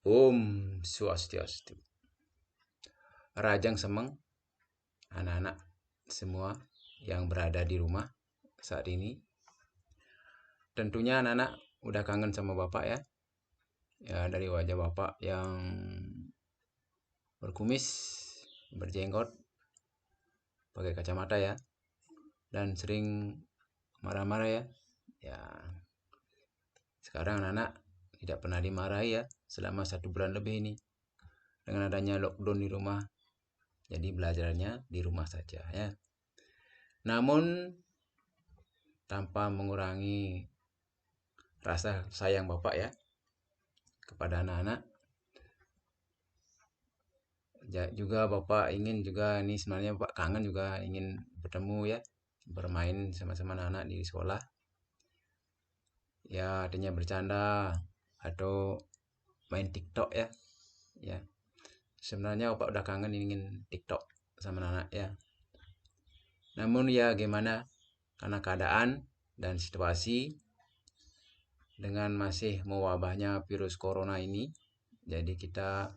Om Swastiastu. Rajang Semeng, anak-anak semua yang berada di rumah saat ini. Tentunya anak-anak udah kangen sama Bapak ya. Ya, dari wajah Bapak yang berkumis, berjenggot, pakai kacamata ya. Dan sering marah-marah ya. Ya, sekarang anak-anak tidak pernah dimarahi ya selama 1 bulan lebih ini. Dengan adanya lockdown di rumah, jadi belajarnya di rumah saja ya. Namun tanpa mengurangi rasa sayang Bapak ya kepada anak-anak. Juga Bapak ingin juga ini sebenarnya Bapak kangen juga ingin bertemu ya, bermain sama-sama anak-anak di sekolah. Ya, artinya bercanda atau main TikTok ya. Ya. Sebenarnya Bapak udah kangen ingin TikTok sama anak-anak ya. Namun ya gimana, karena keadaan dan situasi dengan masih mewabahnya virus corona ini, jadi kita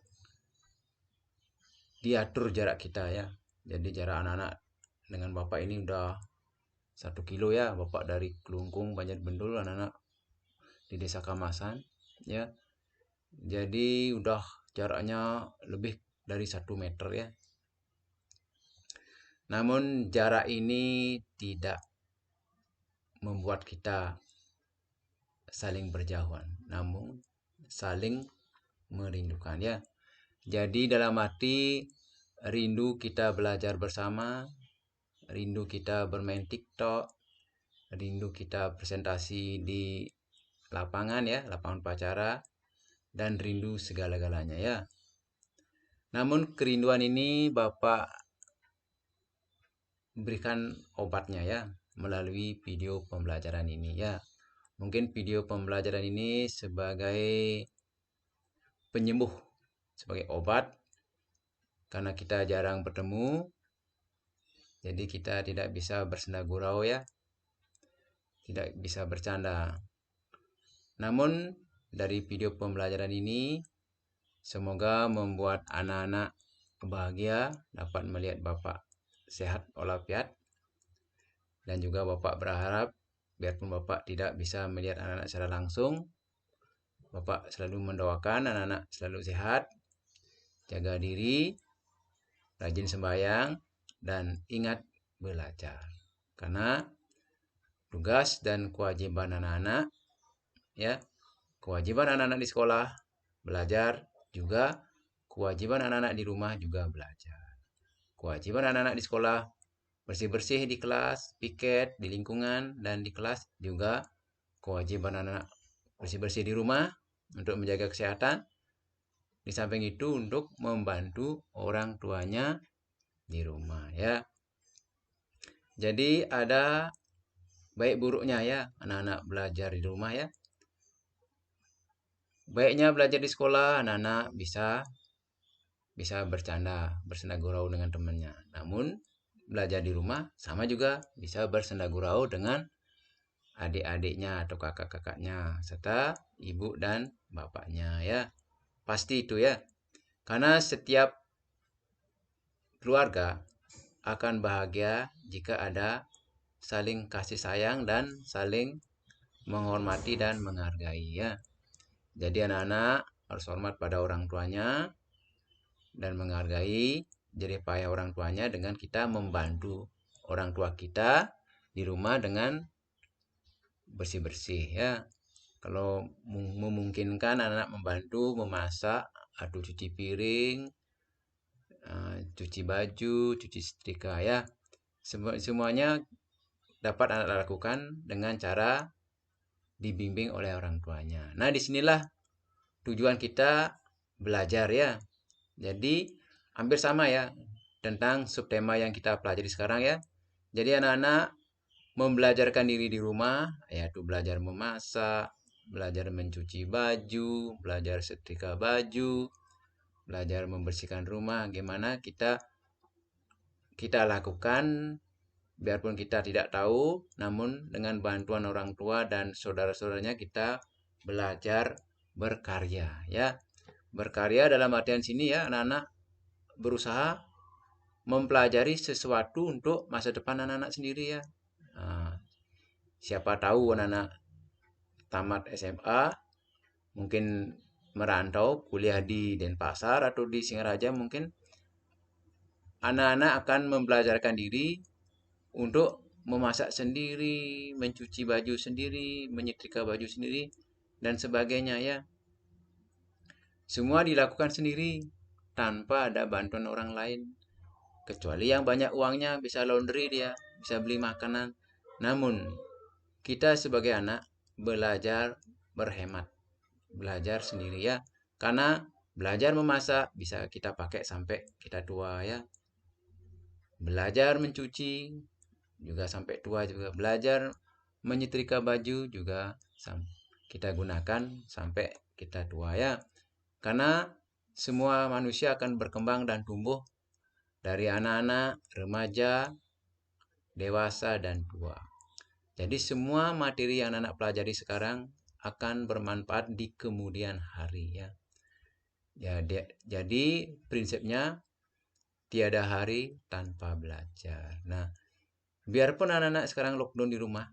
diatur jarak kita ya. Jadi jarak anak-anak dengan Bapak ini udah 1 kilo ya. Bapak dari Kelungkung, Banjarbendul, anak-anak di Desa Kamasan ya. Jadi udah jaraknya lebih dari 1 meter ya. Namun jarak ini tidak membuat kita saling berjauhan, namun saling merindukan ya. Jadi dalam arti rindu kita belajar bersama, rindu kita bermain TikTok, rindu kita presentasi di lapangan ya, lapangan upacara, dan rindu segala-galanya ya. Namun kerinduan ini Bapak berikan obatnya ya, melalui video pembelajaran ini ya. Mungkin video pembelajaran ini sebagai penyembuh, sebagai obat, karena kita jarang bertemu, jadi kita tidak bisa bersenda gurau ya, tidak bisa bercanda. Namun dari video pembelajaran ini semoga membuat anak-anak bahagia dapat melihat Bapak sehat walafiat. Dan juga Bapak berharap biarpun Bapak tidak bisa melihat anak-anak secara langsung, Bapak selalu mendoakan anak-anak selalu sehat, jaga diri, rajin sembahyang, dan ingat belajar. Karena tugas dan kewajiban anak-anak ya, kewajiban anak-anak di sekolah belajar, juga kewajiban anak-anak di rumah juga belajar. Kewajiban anak-anak di sekolah bersih-bersih di kelas, piket di lingkungan dan di kelas, juga kewajiban anak-anak bersih-bersih di rumah untuk menjaga kesehatan. Di samping itu untuk membantu orang tuanya di rumah ya. Jadi ada baik buruknya ya anak-anak belajar di rumah ya. Baiknya belajar di sekolah, anak-anak bisa bercanda, bersenda gurau dengan temannya. Namun belajar di rumah sama juga bisa bersenda gurau dengan adik-adiknya atau kakak-kakaknya serta ibu dan bapaknya ya. Pasti itu ya. Karena setiap keluarga akan bahagia jika ada saling kasih sayang dan saling menghormati dan menghargai ya. Jadi anak-anak harus hormat pada orang tuanya dan menghargai jerih payah orang tuanya dengan kita membantu orang tua kita di rumah dengan bersih-bersih ya. Kalau memungkinkan anak-anak membantu memasak atau cuci piring, cuci baju, cuci setrika ya. Semuanya dapat anak lakukan dengan cara dibimbing oleh orang tuanya. Nah, disinilah tujuan kita belajar ya. Jadi hampir sama ya tentang subtema yang kita pelajari sekarang ya. Jadi anak-anak membelajarkan diri di rumah, yaitu belajar memasak, belajar mencuci baju, belajar setrika baju, belajar membersihkan rumah. Gimana kita lakukan biarpun kita tidak tahu, namun dengan bantuan orang tua dan saudara-saudaranya kita belajar berkarya ya. Berkarya dalam artian sini ya, anak-anak berusaha mempelajari sesuatu untuk masa depan anak-anak sendiri ya. Nah, siapa tahu anak-anak tamat SMA mungkin merantau kuliah di Denpasar atau di Singaraja, mungkin anak-anak akan mempelajarkan diri untuk memasak sendiri, mencuci baju sendiri, menyetrika baju sendiri, dan sebagainya ya. Semua dilakukan sendiri tanpa ada bantuan orang lain. Kecuali yang banyak uangnya bisa laundry dia, bisa beli makanan. Namun kita sebagai anak belajar berhemat, belajar sendiri ya. Karena belajar memasak bisa kita pakai sampai kita tua ya. Belajar mencuci juga sampai tua juga. Belajar menyetrika baju juga kita gunakan sampai kita tua ya. Karena semua manusia akan berkembang dan tumbuh dari anak-anak, remaja, dewasa, dan tua. Jadi semua materi yang anak pelajari sekarang akan bermanfaat di kemudian hari ya. Jadi prinsipnya tiada hari tanpa belajar. Nah, biarpun anak-anak sekarang lockdown di rumah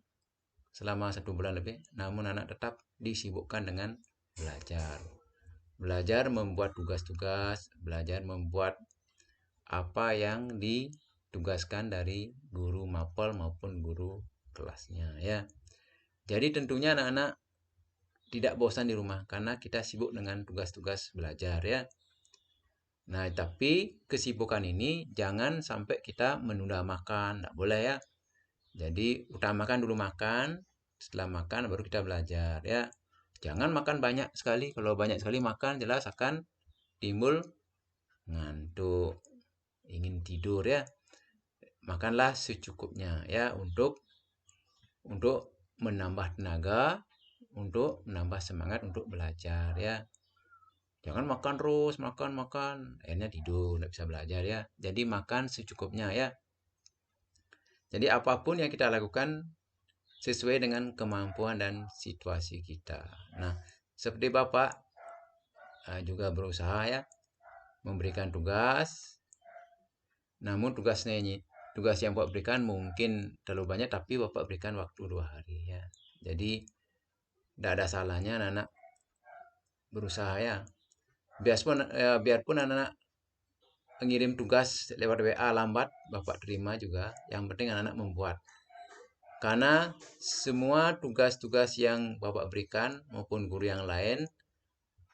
selama 1 bulan lebih, namun anak tetap disibukkan dengan belajar. Belajar membuat tugas-tugas, belajar membuat apa yang ditugaskan dari guru mapel maupun guru kelasnya ya. Jadi tentunya anak-anak tidak bosan di rumah karena kita sibuk dengan tugas-tugas belajar ya. Nah, tapi kesibukan ini jangan sampai kita menunda makan, tidak boleh ya. Jadi utamakan dulu makan, setelah makan baru kita belajar ya. Jangan makan banyak sekali, kalau banyak sekali makan jelas akan timbul ngantuk, ingin tidur ya. Makanlah secukupnya ya untuk menambah tenaga, untuk menambah semangat untuk belajar ya. Jangan makan terus, makan, akhirnya tidur, nggak bisa belajar ya. Jadi makan secukupnya ya. Jadi apapun yang kita lakukan sesuai dengan kemampuan dan situasi kita. Nah, seperti Bapak juga berusaha ya memberikan tugas. Namun tugas yang Bapak berikan mungkin terlalu banyak, tapi Bapak berikan waktu 2 hari ya. Jadi tidak ada salahnya anak-anak berusaha ya. Biarpun anak-anak mengirim tugas lewat WA lambat, Bapak terima juga. Yang penting anak-anak membuat. Karena semua tugas-tugas yang Bapak berikan maupun guru yang lain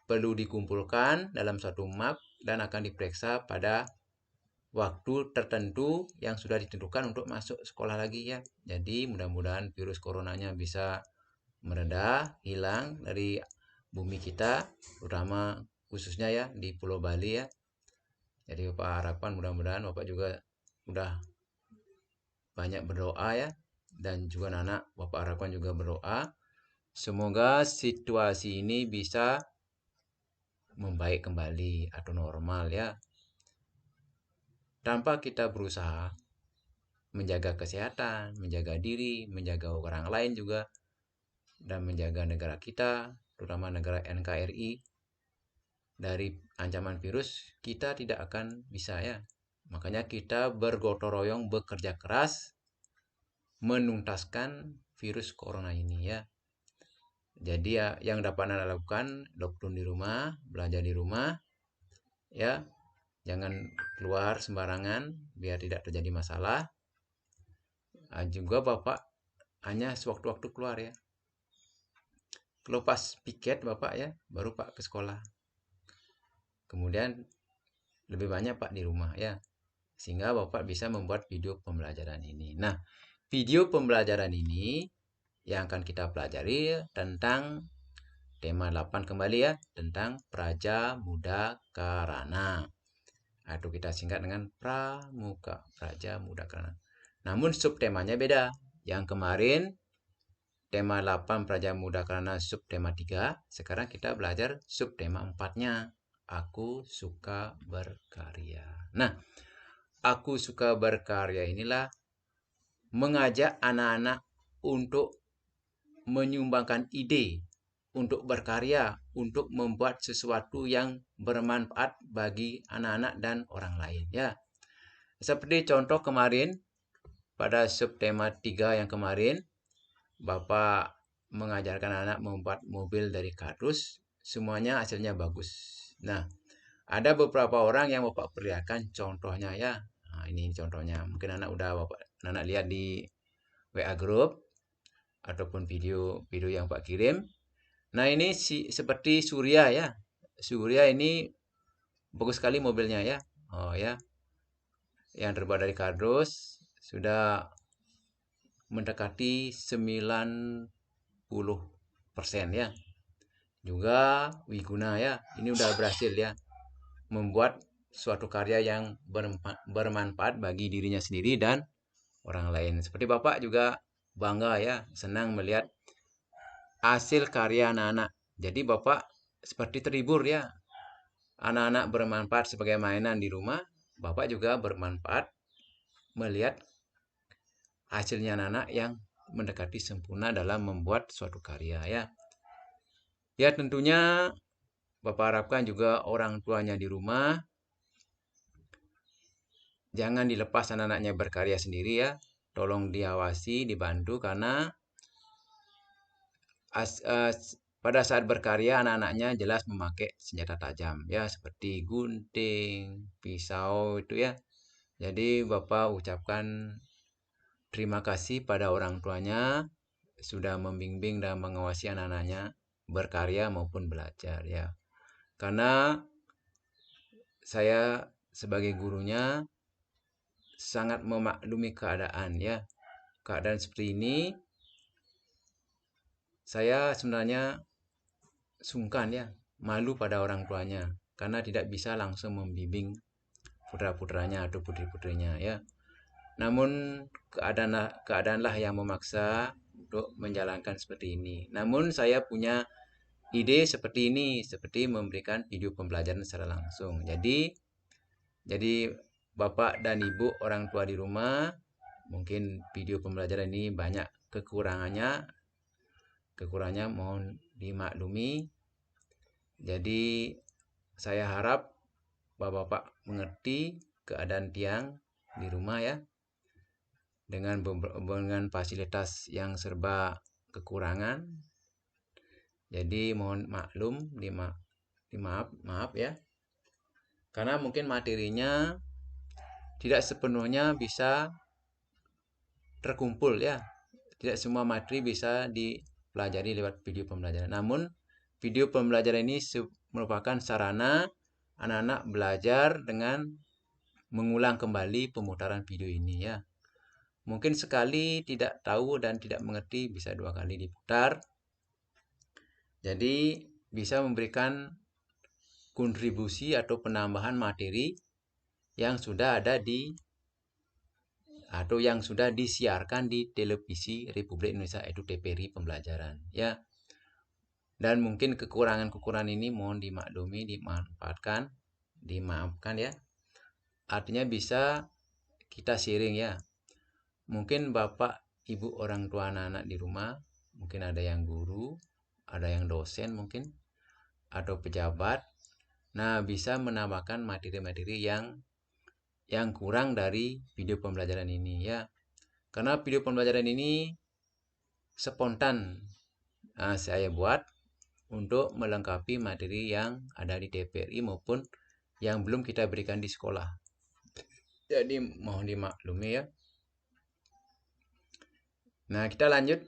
perlu dikumpulkan dalam satu map dan akan diperiksa pada waktu tertentu yang sudah ditentukan untuk masuk sekolah lagi ya. Jadi mudah-mudahan virus coronanya bisa mereda, hilang dari bumi kita, terutama khususnya ya di Pulau Bali ya. Jadi Bapak harapkan mudah-mudahan Bapak juga udah banyak berdoa ya, dan juga anak Bapak harapkan juga berdoa semoga situasi ini bisa membaik kembali atau normal ya, tanpa kita berusaha menjaga kesehatan, menjaga diri, menjaga orang lain juga, dan menjaga negara kita, terutama negara NKRI dari ancaman virus. Kita tidak akan bisa ya. Makanya kita bergotong royong bekerja keras menuntaskan virus corona ini ya. Jadi ya yang dapat Anda lakukan, lockdown di rumah, belajar di rumah ya. Jangan keluar sembarangan biar tidak terjadi masalah. Juga Bapak hanya sewaktu-waktu keluar ya. Kalau pas piket Bapak ya, baru Pak ke sekolah. Kemudian lebih banyak Pak di rumah ya. Sehingga Bapak bisa membuat video pembelajaran ini. Nah, video pembelajaran ini yang akan kita pelajari tentang tema 8 kembali ya, tentang Praja Muda Karana. Atau kita singkat dengan Pramuka, Praja Muda Karana. Namun subtemanya beda. Yang kemarin tema 8 Praja Muda Karana subtema 3, sekarang kita belajar subtema 4-nya. Aku suka berkarya. Nah, aku suka berkarya inilah mengajak anak-anak untuk menyumbangkan ide untuk berkarya, untuk membuat sesuatu yang bermanfaat bagi anak-anak dan orang lain ya. Seperti contoh kemarin pada subtema 3 yang kemarin, Bapak mengajarkan anak membuat mobil dari kardus, semuanya hasilnya bagus. Nah, ada beberapa orang yang Bapak perlihatkan contohnya ya. Nah, ini contohnya. Mungkin anak lihat di WA group ataupun video yang Pak kirim. Nah, ini seperti Surya ya. Surya ini bagus sekali mobilnya ya. Oh ya. Yang terbuat dari kardus sudah mendekati 90% ya. Juga Wiguna ya. Ini udah berhasil ya membuat suatu karya yang bermanfaat bagi dirinya sendiri dan orang lain. Seperti Bapak juga bangga ya, senang melihat hasil karya anak-anak. Jadi Bapak seperti terhibur ya. Anak-anak bermanfaat sebagai mainan di rumah, Bapak juga bermanfaat melihat hasilnya anak-anak yang mendekati sempurna dalam membuat suatu karya ya. Ya tentunya Bapak harapkan juga orang tuanya di rumah jangan dilepas anak-anaknya berkarya sendiri ya. Tolong diawasi, dibantu karena pada saat berkarya anak-anaknya jelas memakai senjata tajam ya seperti gunting, pisau itu ya. Jadi Bapak ucapkan terima kasih pada orang tuanya sudah membimbing dan mengawasi anak-anaknya berkarya maupun belajar ya. Karena saya sebagai gurunya sangat memaklumi keadaan ya. Keadaan seperti ini saya sebenarnya sungkan ya, malu pada orang tuanya karena tidak bisa langsung membimbing putra-putranya atau putri-putrinya ya. Namun keadaanlah yang memaksa untuk menjalankan seperti ini. Namun saya punya ide seperti ini, seperti memberikan video pembelajaran secara langsung. Jadi Bapak dan Ibu orang tua di rumah, mungkin video pembelajaran ini banyak kekurangannya mohon dimaklumi. Jadi saya harap Bapak mengerti keadaan Tiang di rumah ya. Dengan fasilitas yang serba kekurangan. Jadi mohon maklum, maaf ya. Karena mungkin materinya tidak sepenuhnya bisa terkumpul ya. Tidak semua materi bisa dipelajari lewat video pembelajaran. Namun video pembelajaran ini merupakan sarana anak-anak belajar dengan mengulang kembali pemutaran video ini ya. Mungkin sekali tidak tahu dan tidak mengerti bisa 2 kali diputar. Jadi bisa memberikan kontribusi atau penambahan materi yang sudah ada atau yang sudah disiarkan di televisi Republik Indonesia yaitu TVRI pembelajaran ya. Dan mungkin kekurangan-kekurangan ini mohon dimaklumi, dimaafkan ya. Artinya bisa kita sharing ya. Mungkin Bapak, Ibu, orang tua anak-anak di rumah, mungkin ada yang guru, ada yang dosen mungkin, atau pejabat. Nah, bisa menambahkan materi-materi yang kurang dari video pembelajaran ini ya. Karena video pembelajaran ini spontan saya buat untuk melengkapi materi yang ada di TVRI maupun yang belum kita berikan di sekolah. Jadi mohon dimaklumi ya. Nah, kita lanjut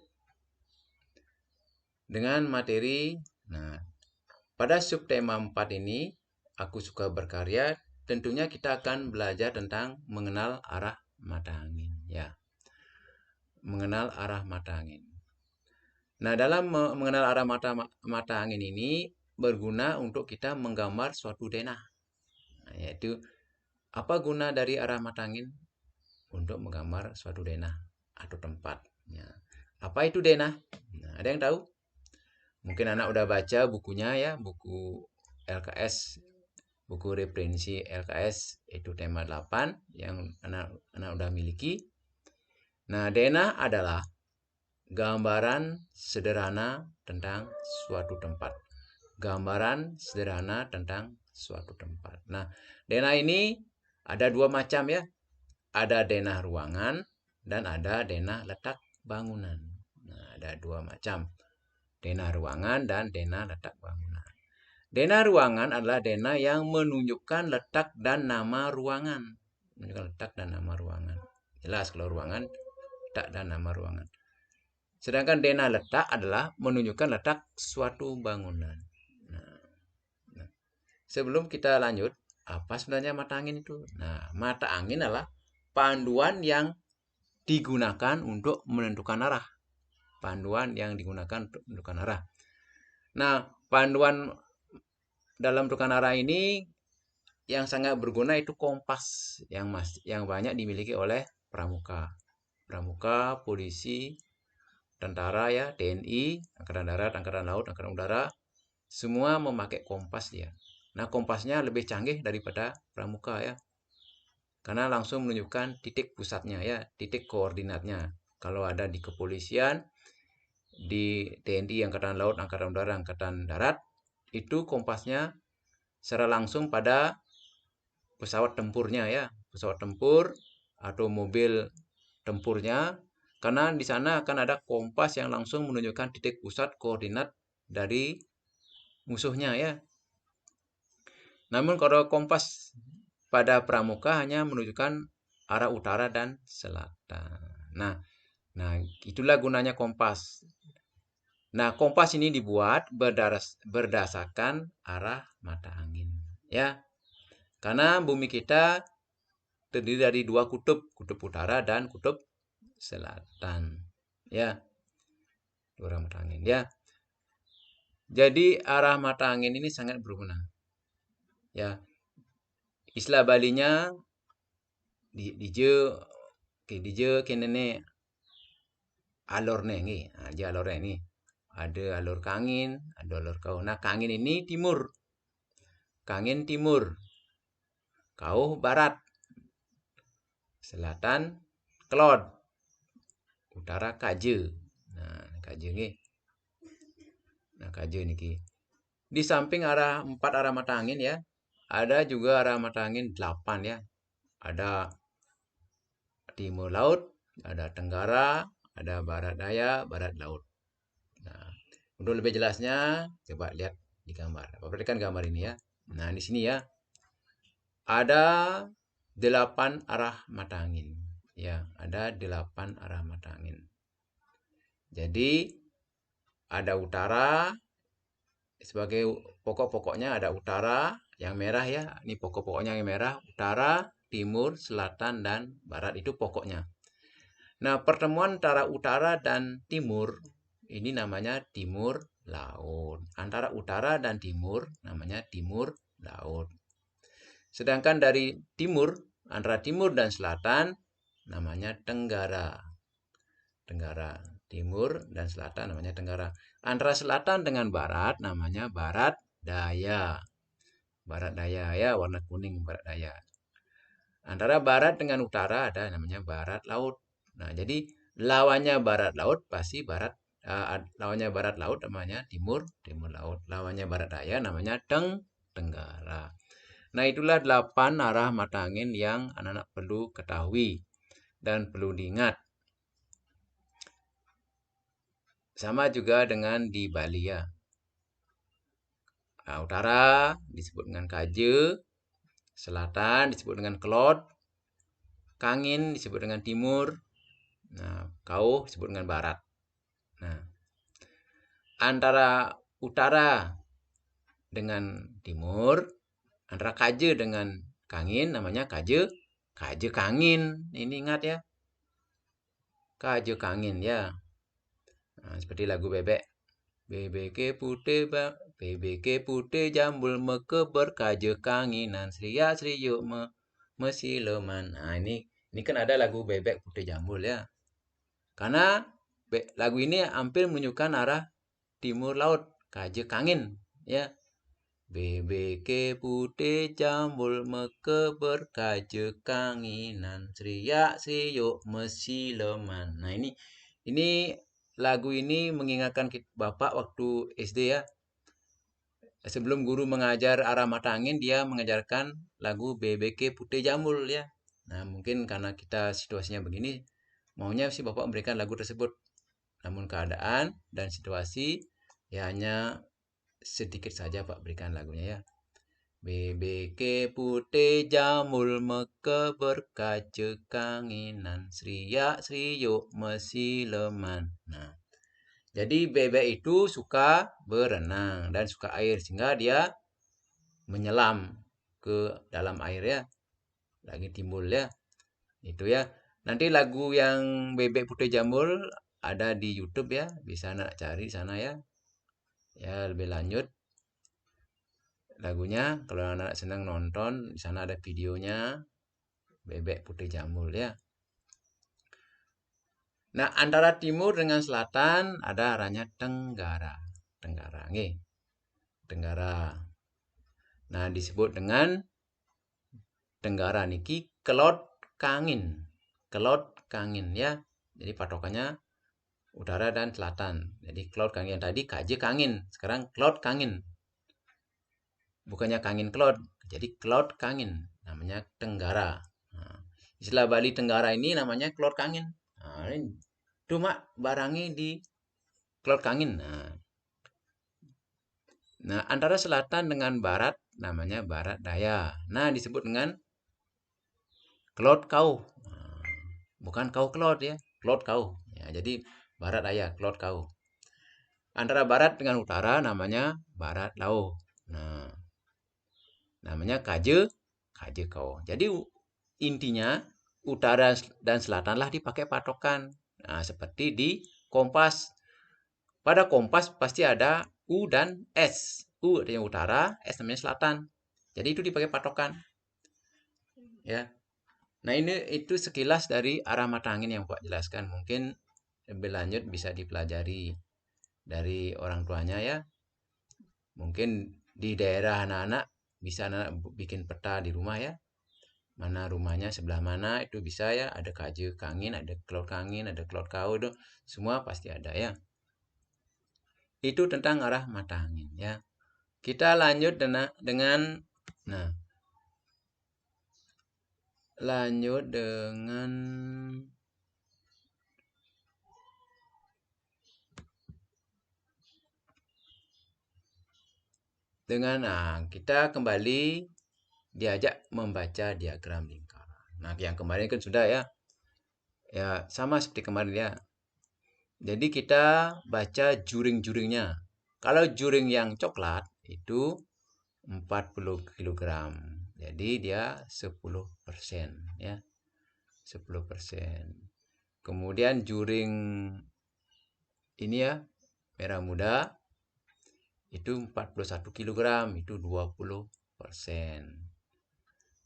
dengan materi. Nah, pada subtema 4 ini, aku suka berkarya, tentunya kita akan belajar tentang mengenal arah mata angin ya. Mengenal arah mata angin. Nah, dalam mengenal arah mata angin ini berguna untuk kita menggambar suatu denah. Nah, yaitu apa guna dari arah mata angin? Untuk menggambar suatu denah atau tempat. Ya. Apa itu denah? Nah, ada yang tahu? Mungkin anak udah baca bukunya ya, buku LKS, buku referensi LKS itu tema 8 yang anak udah miliki. Nah, denah adalah gambaran sederhana tentang suatu tempat. Gambaran sederhana tentang suatu tempat. Nah, denah ini ada dua macam ya. Ada denah ruangan dan ada denah letak bangunan. Nah, ada dua macam. Denah ruangan dan denah letak bangunan. Denah ruangan adalah denah yang menunjukkan letak dan nama ruangan. Menunjukkan letak dan nama ruangan. Jelas kalau ruangan, letak dan nama ruangan. Sedangkan denah letak adalah menunjukkan letak suatu bangunan. Nah, sebelum kita lanjut, apa sebenarnya mata angin itu? Nah, mata angin adalah panduan yang digunakan untuk menentukan arah. Panduan yang digunakan untuk menentukan arah. Nah, panduan dalam menentukan arah ini yang sangat berguna itu kompas yang banyak dimiliki oleh pramuka. Pramuka, polisi, tentara ya, TNI, Angkatan Darat, Angkatan Laut, Angkatan Udara, semua memakai kompas ya. Nah, kompasnya lebih canggih daripada pramuka ya. Karena langsung menunjukkan titik pusatnya ya, titik koordinatnya. Kalau ada di kepolisian, di TNI, Angkatan Laut, Angkatan Udara, Angkatan Darat, itu kompasnya secara langsung pada pesawat tempurnya ya, pesawat tempur atau mobil tempurnya, karena di sana akan ada kompas yang langsung menunjukkan titik pusat koordinat dari musuhnya ya. Namun kalau kompas pada pramuka hanya menunjukkan arah utara dan selatan. Nah, itulah gunanya kompas. Nah, kompas ini dibuat berdasarkan arah mata angin ya. Karena bumi kita terdiri dari dua kutub, kutub utara dan kutub selatan. Ya, arah mata angin ya. Jadi arah mata angin ini sangat berguna. Ya, istilah Balinya dije kenene alorne nih. Nah, dia alornya ini. Ada alur kangin, ada alur kau. Nah, kangin ini timur. Kangin timur. Kau barat. Selatan kelod. Utara kaje. Nah, kaje nih. Nah, kaje nih. Di samping empat arah mata angin ya, ada juga arah mata angin 8 ya. Ada timur laut, ada tenggara, ada barat daya, barat laut. Nah, untuk lebih jelasnya, coba lihat di gambar. Perhatikan gambar ini ya. Nah, di sini ya, ada 8 arah mata angin. Ya, ada 8 arah mata angin. Jadi, ada utara, sebagai pokok-pokoknya ada utara, yang merah ya. Ini pokok-pokoknya yang merah, utara, timur, selatan, dan barat itu pokoknya. Nah, pertemuan antara utara dan timur ini namanya timur laut. Antara utara dan timur namanya timur laut. Sedangkan dari timur, antara timur dan selatan namanya tenggara. Tenggara. Timur dan selatan namanya tenggara. Antara selatan dengan barat namanya barat daya. Barat daya ya, warna kuning barat daya. Antara barat dengan utara ada namanya barat laut. Nah, jadi lawannya barat laut pasti barat. Lawannya barat laut namanya timur laut. Lawannya barat daya namanya tenggara. Nah, itulah 8 arah mata angin yang anak-anak perlu ketahui dan perlu diingat. Sama juga dengan di Bali ya. Nah, utara disebut dengan kaje, selatan disebut dengan kelod, kangin disebut dengan timur, nah, kau disebut dengan barat. Nah, antara utara dengan timur, antara kaje dengan kangin namanya kaje kangin. Ini ingat ya. Kaje kangin ya. Nah, seperti lagu bebek. Bebek putih jambul mekeber kaje kanginan sriya sriyo mesileman. Nah, ini kan ada lagu bebek putih jambul ya. Karena lagu ini hampir menunjukkan arah timur laut, kaje kangin ya. Bebek putih jambul mekeber kaje kanginan sriya sriyo mesileman. Nah, ini lagu ini mengingatkan Bapak waktu SD ya. Sebelum guru mengajar arah mata angin, dia mengajarkan lagu BBK Putih Jamul ya. Nah, mungkin karena kita situasinya begini, maunya sih Bapak memberikan lagu tersebut. Namun keadaan dan situasi ya hanya sedikit saja Pak berikan lagunya ya. BBK Putih Jamul meke berkaca kanginan, Sriya Sriyo mesileman. Nah, jadi bebek itu suka berenang dan suka air sehingga dia menyelam ke dalam air ya. Lagi timbul ya. Itu ya. Nanti lagu yang Bebek Putih Jamur ada di YouTube ya. Bisa nak cari sana ya. Ya, lebih lanjut lagunya kalau anak senang nonton di sana ada videonya Bebek Putih Jamur ya. Nah, antara timur dengan selatan ada arahnya Tenggara. Tenggara nggih. Tenggara. Nah, disebut dengan Tenggara niki kelot kangin. Kelot kangin ya. Jadi patokannya utara dan selatan. Jadi kelot kangin tadi KJ kangin, sekarang kelot kangin. Bukannya kangin kelot, jadi kelot kangin. Namanya Tenggara. Nah, istilah Bali Tenggara ini namanya kelot kangin. Nah, ini cuma barangi di kelot kangin. Nah, antara selatan dengan barat namanya barat daya. Nah, disebut dengan kelot kau. Bukan kau kelot ya, kelot kau. Ya, jadi barat daya, kelot kau. Antara barat dengan utara namanya barat lau. Nah, namanya kaje, kaje kau. Jadi intinya utara dan selatanlah dipakai patokan. Nah, seperti di kompas. Pada kompas pasti ada U dan S. U artinya utara, S namanya selatan. Jadi itu dipakai patokan. Ya. Nah, ini itu sekilas dari arah mata angin yang Pak jelaskan. Mungkin lebih lanjut bisa dipelajari dari orang tuanya ya. Mungkin di daerah anak-anak bisa anak bikin peta di rumah ya. Mana rumahnya sebelah mana itu bisa ya. Ada kaje kangin, ada kelot kangin, ada kelot kau itu semua pasti ada ya. Itu tentang arah mata angin ya. Kita lanjut dengan nah lanjut dengan kita kembali diajak membaca diagram lingkaran. Nah, yang kemarin kan sudah ya. Ya, sama seperti kemarin ya. Jadi kita baca juring-juringnya. Kalau juring yang coklat itu 40 kg. Jadi dia 10% ya. 10%. Kemudian juring ini ya, merah muda itu 41 kg, itu 20%.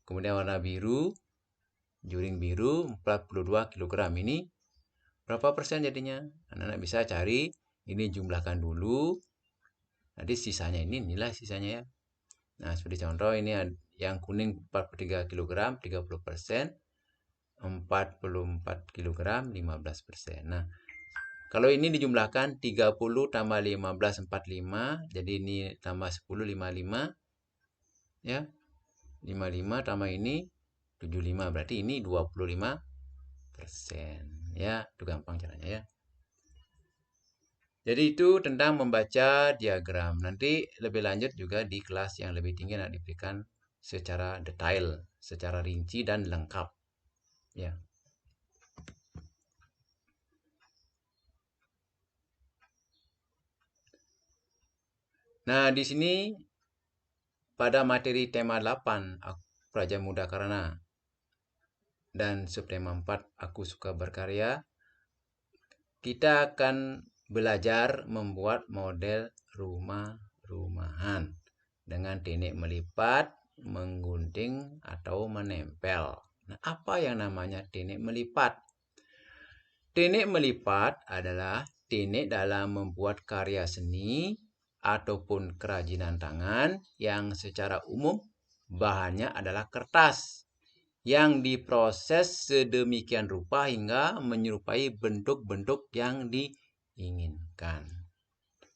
Kemudian warna biru, juring biru 42 kg ini berapa persen jadinya? Anak-anak bisa cari, ini jumlahkan dulu. Nanti sisanya ini nilai sisanya ya. Nah, seperti contoh ini yang kuning 43 kg, 30%, 44 kg, 15%. Nah, kalau ini dijumlahkan 30 tambah 15, 45. Jadi ini tambah 10, 55. Ya, 55 tambah ini 75. Berarti ini 25%. Ya, itu gampang caranya ya. Jadi itu tentang membaca diagram. Nanti lebih lanjut juga di kelas yang lebih tinggi nanti diberikan secara detail, secara rinci dan lengkap. Ya. Nah, di sini pada materi tema 8 Praja Muda Karana dan subtema 4 Aku Suka Berkarya, kita akan belajar membuat model rumah-rumahan dengan teknik melipat, menggunting, atau menempel. Nah, apa yang namanya teknik melipat? Teknik melipat adalah teknik dalam membuat karya seni ataupun kerajinan tangan yang secara umum bahannya adalah kertas yang diproses sedemikian rupa hingga menyerupai bentuk-bentuk yang inginkan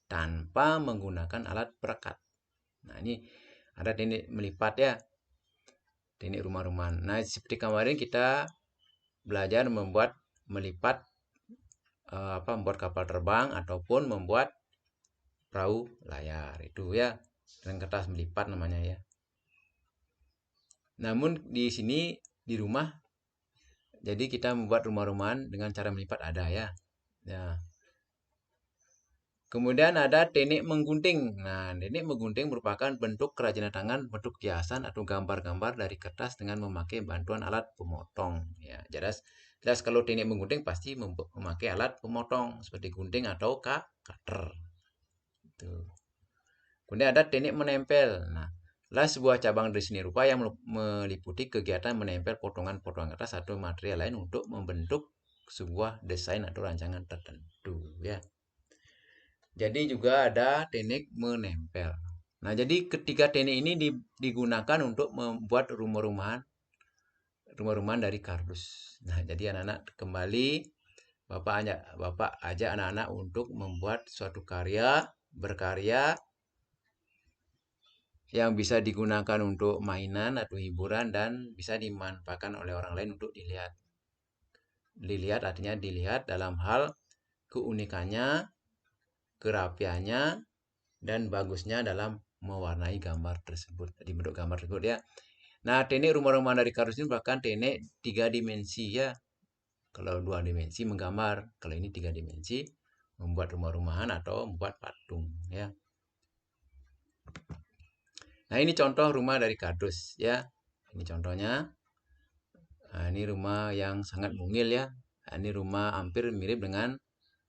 tanpa menggunakan alat perekat. Nah, ini ada teknik melipat ya, teknik rumah-rumahan. Nah, seperti kemarin kita belajar melipat membuat kapal terbang ataupun membuat perahu layar, itu ya, dengan kertas melipat namanya ya. Namun di sini di rumah, jadi kita membuat rumah-rumahan dengan cara melipat ada ya. Ya. Kemudian ada teknik menggunting. Nah, teknik menggunting merupakan bentuk kerajinan tangan, bentuk hiasan atau gambar-gambar dari kertas dengan memakai bantuan alat pemotong. Ya, jelas kalau teknik menggunting pasti memakai alat pemotong seperti gunting atau cutter. Itu. Kemudian ada teknik menempel. Nah, adalah sebuah cabang dari seni rupa yang meliputi kegiatan menempel potongan-potongan kertas atau material lain untuk membentuk sebuah desain atau rancangan tertentu ya. Jadi juga ada teknik menempel. Nah, jadi ketiga teknik ini digunakan untuk membuat rumah-rumahan dari kardus. Nah, jadi anak-anak kembali Bapak ajak anak-anak untuk membuat suatu berkarya yang bisa digunakan untuk mainan atau hiburan dan bisa dimanfaatkan oleh orang lain untuk dilihat. Artinya dilihat dalam hal keunikannya, kerapiannya, dan bagusnya dalam mewarnai gambar tersebut, di bentuk gambar tersebut ya. Nah, teknik rumah-rumah dari kardus ini merupakan teknik 3 dimensi ya. Kalau 2 dimensi menggambar, kalau ini 3 dimensi membuat rumah-rumahan atau membuat patung ya. Nah, ini contoh rumah dari kardus ya. Ini contohnya. Nah, ini rumah yang sangat mungil ya. Nah, ini rumah hampir mirip dengan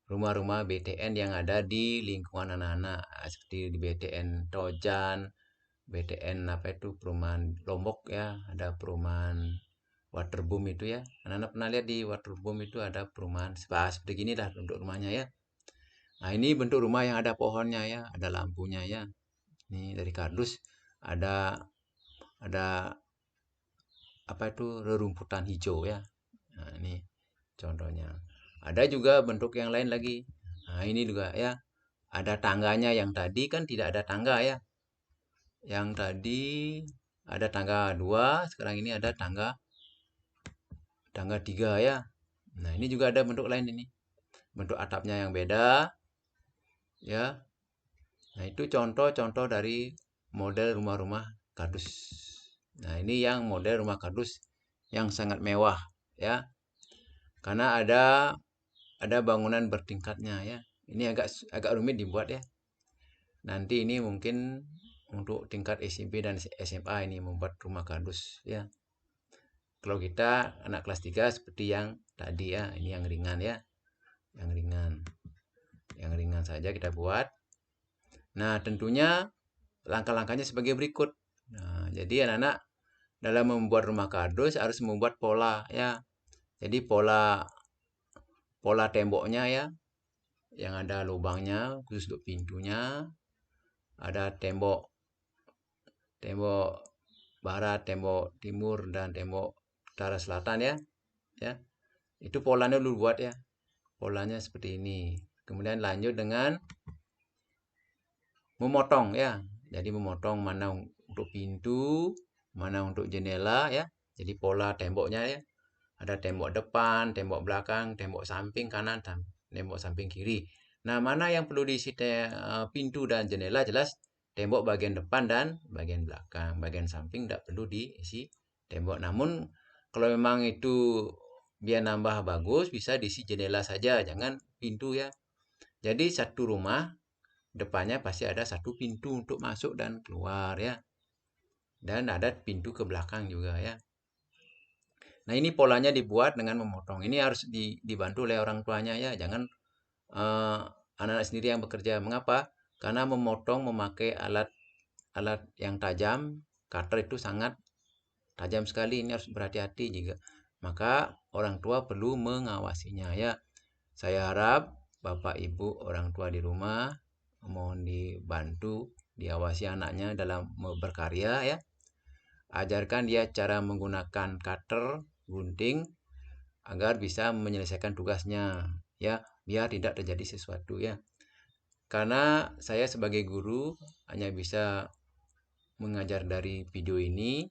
rumah-rumah BTN yang ada di lingkungan anak-anak, seperti di BTN Tojan, BTN perumahan Lombok ya, ada perumahan Waterboom itu ya. Anak-anak pernah lihat di Waterboom itu ada perumahan seperti gini dah bentuk rumahnya ya. Nah, ini bentuk rumah yang ada pohonnya ya, ada lampunya ya. Ini dari kardus ada rerumputan hijau ya. Nah, ini contohnya. Ada juga bentuk yang lain lagi. Nah, ini juga ya. Ada tangganya, yang tadi kan tidak ada tangga ya. Yang tadi ada tangga 2, sekarang ini ada tangga 3 ya. Nah, ini juga ada bentuk lain ini. Bentuk atapnya yang beda ya. Nah, itu contoh-contoh dari model rumah-rumah kardus. Nah, ini yang model rumah kardus yang sangat mewah ya. Karena ada bangunan bertingkatnya ya. Ini agak rumit dibuat ya. Nanti ini mungkin untuk tingkat SMP dan SMA ini membuat rumah kardus ya. Kalau kita anak kelas 3 seperti yang tadi ya, ini yang ringan ya. Yang ringan. Yang ringan saja kita buat. Nah, tentunya langkah-langkahnya sebagai berikut. Nah, jadi anak-anak dalam membuat rumah kardus harus membuat pola ya. Jadi pola temboknya ya, yang ada lubangnya khusus untuk pintunya. Ada tembok barat, tembok timur, dan tembok utara selatan ya. Ya. Itu polanya dulu buat ya. Polanya seperti ini. Kemudian lanjut dengan memotong ya. Jadi memotong mana untuk pintu, mana untuk jendela ya. Jadi pola temboknya ya. Ada tembok depan, tembok belakang, tembok samping kanan, dan tembok samping kiri. Nah, mana yang perlu diisi pintu dan jendela jelas tembok bagian depan dan bagian belakang. Bagian samping tidak perlu diisi tembok. Namun kalau memang itu biar nambah bagus, bisa diisi jendela saja, jangan pintu ya. Jadi satu rumah depannya pasti ada satu pintu untuk masuk dan keluar ya. Dan ada pintu ke belakang juga ya. Nah, ini polanya dibuat dengan memotong. Ini harus dibantu oleh orang tuanya ya. Jangan anak-anak sendiri yang bekerja. Mengapa? Karena memotong memakai alat yang tajam, cutter itu sangat tajam sekali. Ini harus berhati-hati juga. Maka orang tua perlu mengawasinya ya. Saya harap Bapak Ibu orang tua di rumah mohon dibantu, diawasi anaknya dalam berkarya ya. Ajarkan dia cara menggunakan cutter, gunting agar bisa menyelesaikan tugasnya ya. biar tidak terjadi sesuatu ya. Karena saya sebagai guru hanya bisa mengajar dari video ini.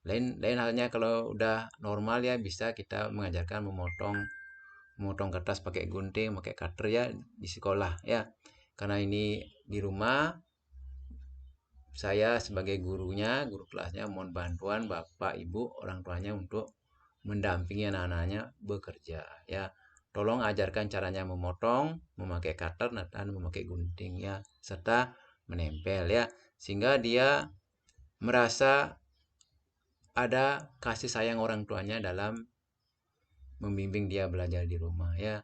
Lain halnya kalau udah normal ya, bisa kita mengajarkan memotong kertas pakai gunting, pakai cutter ya di sekolah ya. Karena ini di rumah, saya sebagai gurunya, guru kelasnya mohon bantuan Bapak Ibu orang tuanya untuk mendampingi anak-anaknya bekerja ya. Tolong ajarkan caranya memotong, memakai cutter dan memakai gunting ya, serta menempel ya, sehingga dia merasa ada kasih sayang orang tuanya dalam membimbing dia belajar di rumah ya.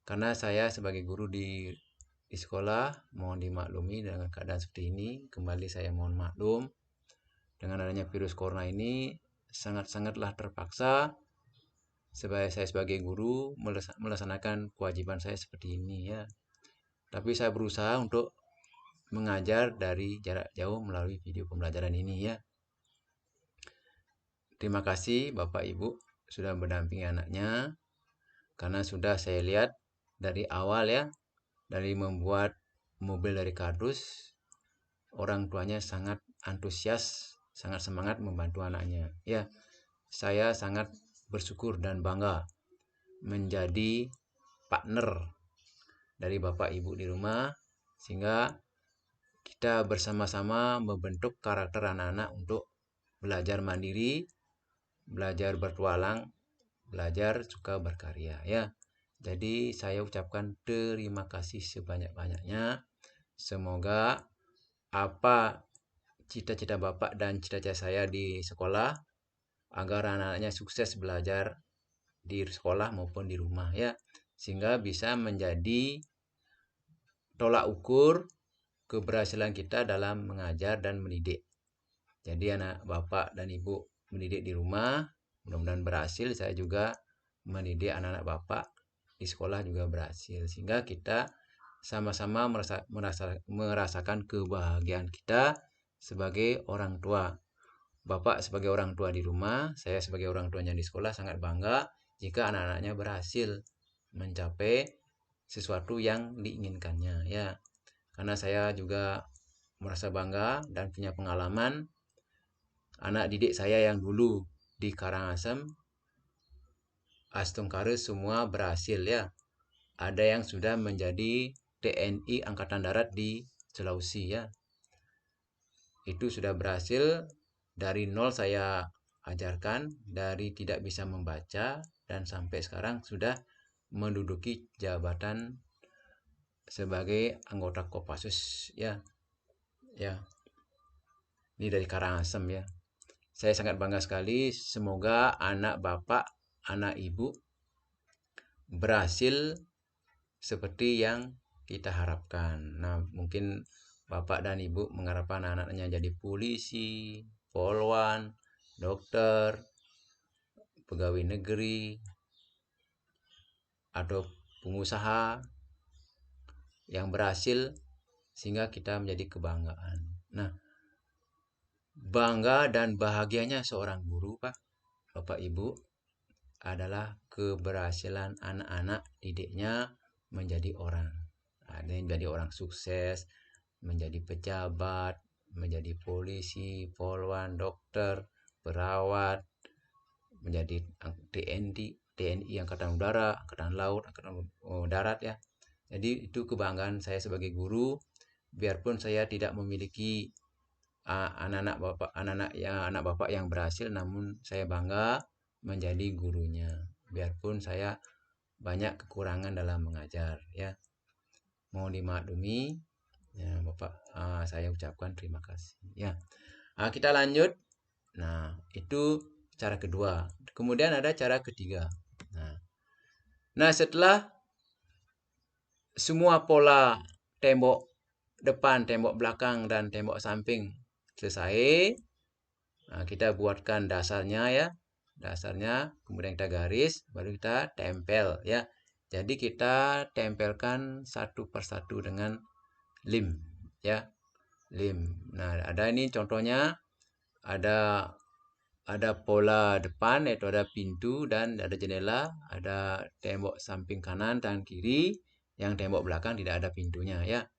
Karena saya sebagai guru di sekolah mohon dimaklumi dengan keadaan seperti ini. Kembali saya mohon maklum, dengan adanya virus corona ini sangat-sangatlah terpaksa saya sebagai guru melaksanakan kewajiban saya seperti ini ya. Tapi saya berusaha untuk mengajar dari jarak jauh melalui video pembelajaran ini ya. Terima kasih Bapak Ibu sudah mendampingi anaknya, karena sudah saya lihat dari awal ya, dari membuat mobil dari kardus, orang tuanya sangat antusias, sangat semangat membantu anaknya ya. Saya sangat bersyukur dan bangga menjadi partner dari Bapak Ibu di rumah, sehingga kita bersama-sama membentuk karakter anak-anak untuk belajar mandiri, belajar bertualang, belajar suka berkarya ya. Jadi saya ucapkan terima kasih sebanyak-banyaknya. Semoga apa cita-cita Bapak dan cita-cita saya di sekolah, agar anak-anaknya sukses belajar di sekolah maupun di rumah ya, sehingga bisa menjadi tolak ukur keberhasilan kita dalam mengajar dan mendidik. Jadi anak Bapak dan Ibu mendidik di rumah, mudah-mudahan berhasil. Saya juga mendidik anak-anak Bapak di sekolah juga berhasil, sehingga kita sama-sama merasakan kebahagiaan kita sebagai orang tua. Bapak sebagai orang tua di rumah, saya sebagai orang tuanya di sekolah sangat bangga jika anak-anaknya berhasil mencapai sesuatu yang diinginkannya ya. Karena saya juga merasa bangga dan punya pengalaman, anak didik saya yang dulu di Karangasem, Astungkares semua berhasil ya. Ada yang sudah menjadi TNI Angkatan Darat di Sulawesi ya. Itu sudah berhasil. Dari nol saya ajarkan, dari tidak bisa membaca dan sampai sekarang sudah menduduki jabatan sebagai anggota Kopassus ya. Ya. Ini dari Karangasem ya. Saya sangat bangga sekali. Semoga anak Bapak, anak Ibu berhasil seperti yang kita harapkan. Nah, mungkin Bapak dan Ibu mengharapkan anak-anaknya jadi polisi, polwan, dokter, pegawai negeri, atau pengusaha yang berhasil, sehingga kita menjadi kebanggaan. Nah, bangga dan bahagianya seorang guru, Pak, Bapak Ibu, adalah keberhasilan anak-anak didiknya menjadi orang. Ada yang menjadi orang sukses, menjadi pejabat, menjadi polisi, polwan, dokter, perawat, menjadi TNI Angkatan Udara, Angkatan Laut, Angkatan Darat ya. Jadi itu kebanggaan saya sebagai guru, biarpun saya tidak memiliki anak-anak bapak yang berhasil, namun saya bangga menjadi gurunya, biarpun saya banyak kekurangan dalam mengajar ya. Mohon dimaklumi ya Bapak, saya ucapkan terima kasih ya. Kita lanjut. Nah, itu cara kedua. Kemudian ada cara ketiga. Nah, setelah semua pola tembok depan, tembok belakang, dan tembok samping selesai, kita buatkan dasarnya ya. Dasarnya, kemudian kita garis, baru kita tempel ya. Jadi kita tempelkan satu persatu dengan lem ya. Lem. Nah, ada ini contohnya, ada ada pola depan, yaitu ada pintu dan ada jendela, ada tembok samping kanan dan kiri, yang tembok belakang tidak ada pintunya ya.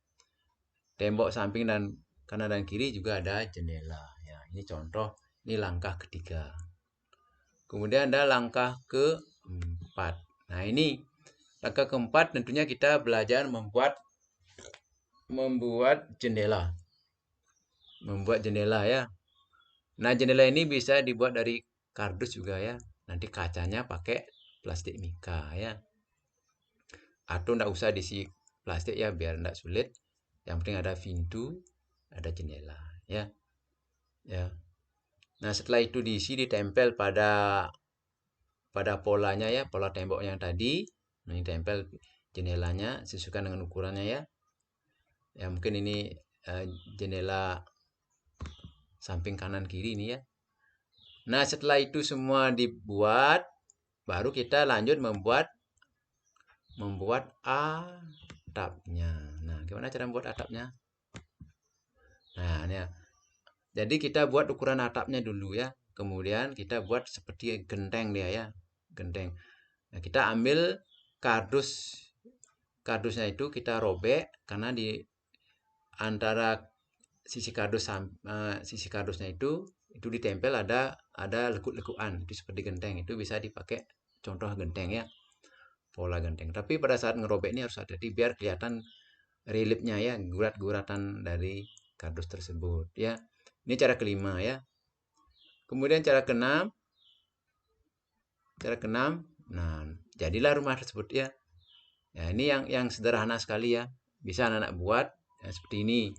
Tembok samping dan kanan dan kiri juga ada jendela. Ya, ini contoh, ini langkah ketiga. Kemudian ada langkah keempat. Nah, ini langkah keempat tentunya kita belajar membuat jendela. Membuat jendela ya. Nah, jendela ini bisa dibuat dari kardus juga ya. Nanti kacanya pakai plastik mika ya. Atau enggak usah diisi plastik ya, biar enggak sulit. Yang penting ada pintu, ada jendela ya. Ya. Nah, setelah itu diisi, ditempel pada polanya ya, pola tembok yang tadi. Nah, ini tempel jendelanya sesuaikan dengan ukurannya ya. Ya, mungkin ini jendela samping kanan kiri ini ya. Nah, setelah itu semua dibuat, baru kita lanjut membuat atapnya. Nah, gimana cara membuat atapnya? Nah, ini ya. Jadi kita buat ukuran atapnya dulu ya. Kemudian kita buat seperti genteng dia ya. Genteng. Nah, kita ambil kardusnya itu kita robek, karena di antara sisi kardusnya itu ditempel ada lekuk-lekukan, itu seperti genteng, itu bisa dipakai contoh genteng ya, pola genteng. Tapi pada saat ngerobek ini harus hati-hati biar kelihatan reliefnya ya, gurat-guratan dari kardus tersebut ya. Ini cara kelima ya. Kemudian cara keenam, nah jadilah rumah tersebut ya. Ya, ini yang sederhana sekali ya. Bisa anak-anak buat ya, seperti ini.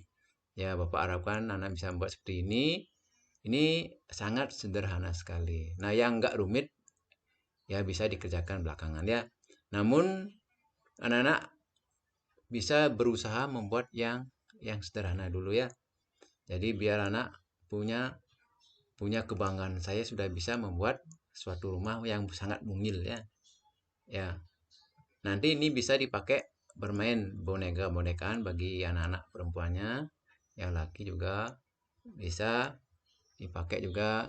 Ya, Bapak harapkan anak bisa membuat seperti ini. Ini sangat sederhana sekali. Nah, yang enggak rumit ya bisa dikerjakan belakangan ya. Namun anak-anak bisa berusaha membuat yang sederhana dulu ya. Jadi biar anak punya kebanggaan, saya sudah bisa membuat suatu rumah yang sangat mungil ya. Ya. Nanti ini bisa dipakai bermain boneka-bonekaan bagi anak-anak perempuannya. Yang laki juga bisa dipakai juga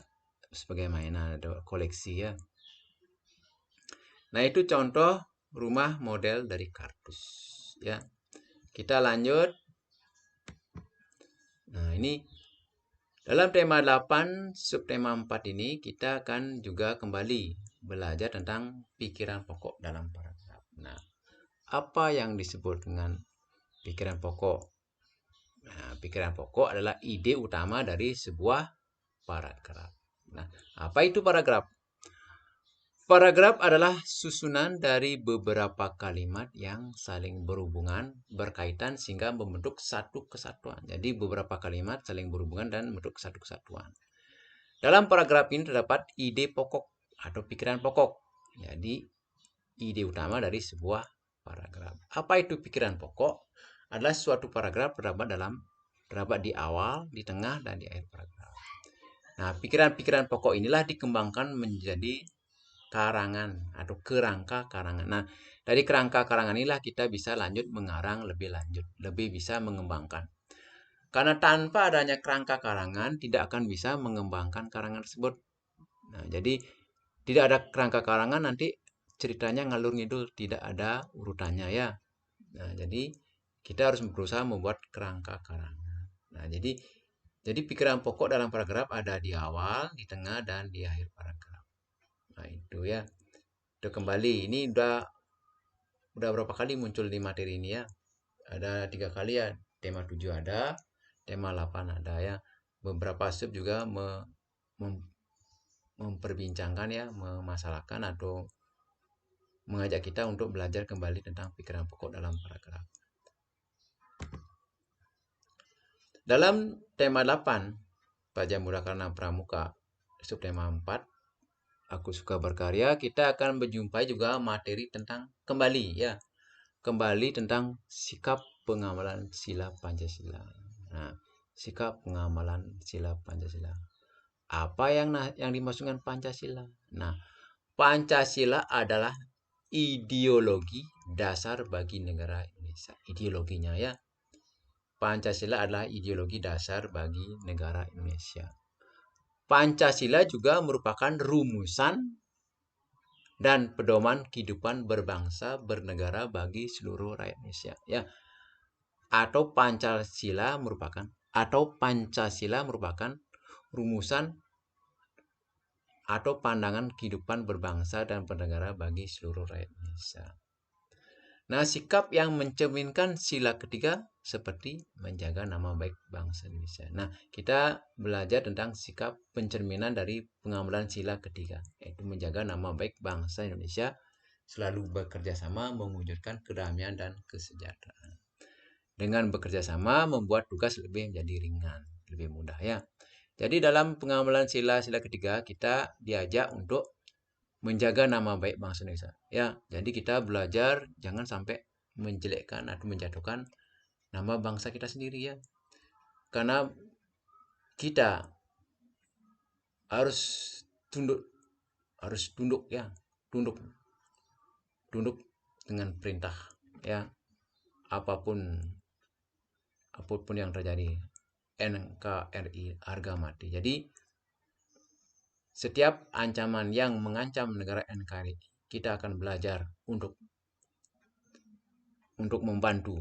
sebagai mainan atau koleksi ya. Nah, itu contoh rumah model dari kardus ya. Kita lanjut. Nah, ini dalam tema 8 subtema 4 ini kita akan juga kembali belajar tentang pikiran pokok dalam paragraf. Nah, apa yang disebut dengan pikiran pokok? Nah, pikiran pokok adalah ide utama dari sebuah paragraf. Nah, apa itu paragraf? Paragraf adalah susunan dari beberapa kalimat yang saling berhubungan, berkaitan sehingga membentuk satu kesatuan. Jadi beberapa kalimat saling berhubungan dan membentuk satu kesatuan. Dalam paragraf ini terdapat ide pokok atau pikiran pokok. Jadi ide utama dari sebuah paragraf. Apa itu pikiran pokok? Adalah suatu paragraf terdapat di awal, di tengah, dan di akhir paragraf. Nah, pikiran-pikiran pokok inilah dikembangkan menjadi karangan atau kerangka karangan. Nah, dari kerangka karangan inilah kita bisa lanjut mengarang lebih lanjut, lebih bisa mengembangkan. Karena tanpa adanya kerangka karangan tidak akan bisa mengembangkan karangan tersebut. Nah, jadi tidak ada kerangka karangan, nanti ceritanya ngalur ngidul, tidak ada urutannya ya. Nah, jadi kita harus berusaha membuat kerangka karangan. Nah, jadi pikiran pokok dalam paragraf ada di awal, di tengah, dan di akhir paragraf. Nah, itu ya. Udah kembali. Ini udah berapa kali muncul di materi ini ya? Ada 3 kali ya. Tema 7 ada, tema 8 ada ya. Beberapa sub juga memperbincangkan ya, memasalahkan atau mengajak kita untuk belajar kembali tentang pikiran pokok dalam paragraf. Dalam tema 8, Pelajaran Mudahkarna Pramuka, subtema 4, Aku Suka Berkarya, kita akan berjumpa juga materi tentang kembali ya. Kembali tentang sikap pengamalan sila Pancasila. Nah, sikap pengamalan sila Pancasila. Apa yang dimaksudkan Pancasila? Nah, Pancasila adalah ideologi dasar bagi negara Indonesia. Ideologinya ya. Pancasila adalah ideologi dasar bagi negara Indonesia. Pancasila juga merupakan rumusan dan pedoman kehidupan berbangsa bernegara bagi seluruh rakyat Indonesia, ya. Pancasila merupakan rumusan atau pandangan kehidupan berbangsa dan bernegara bagi seluruh rakyat Indonesia. Nah, sikap yang mencerminkan sila ketiga seperti menjaga nama baik bangsa Indonesia. Nah, kita belajar tentang sikap pencerminan dari pengamalan sila ketiga, yaitu menjaga nama baik bangsa Indonesia, selalu bekerja sama mewujudkan kedamaian dan kesejahteraan. Dengan bekerja sama membuat tugas lebih menjadi ringan, lebih mudah, ya. Jadi dalam pengamalan sila ketiga kita diajak untuk menjaga nama baik bangsa Indonesia, ya. Jadi kita belajar jangan sampai menjelekkan atau menjatuhkan nama bangsa kita sendiri, ya. Karena kita harus tunduk ya, tunduk dengan perintah, ya. Apapun yang terjadi, NKRI harga mati. Jadi setiap ancaman yang mengancam negara NKRI, kita akan belajar untuk membantu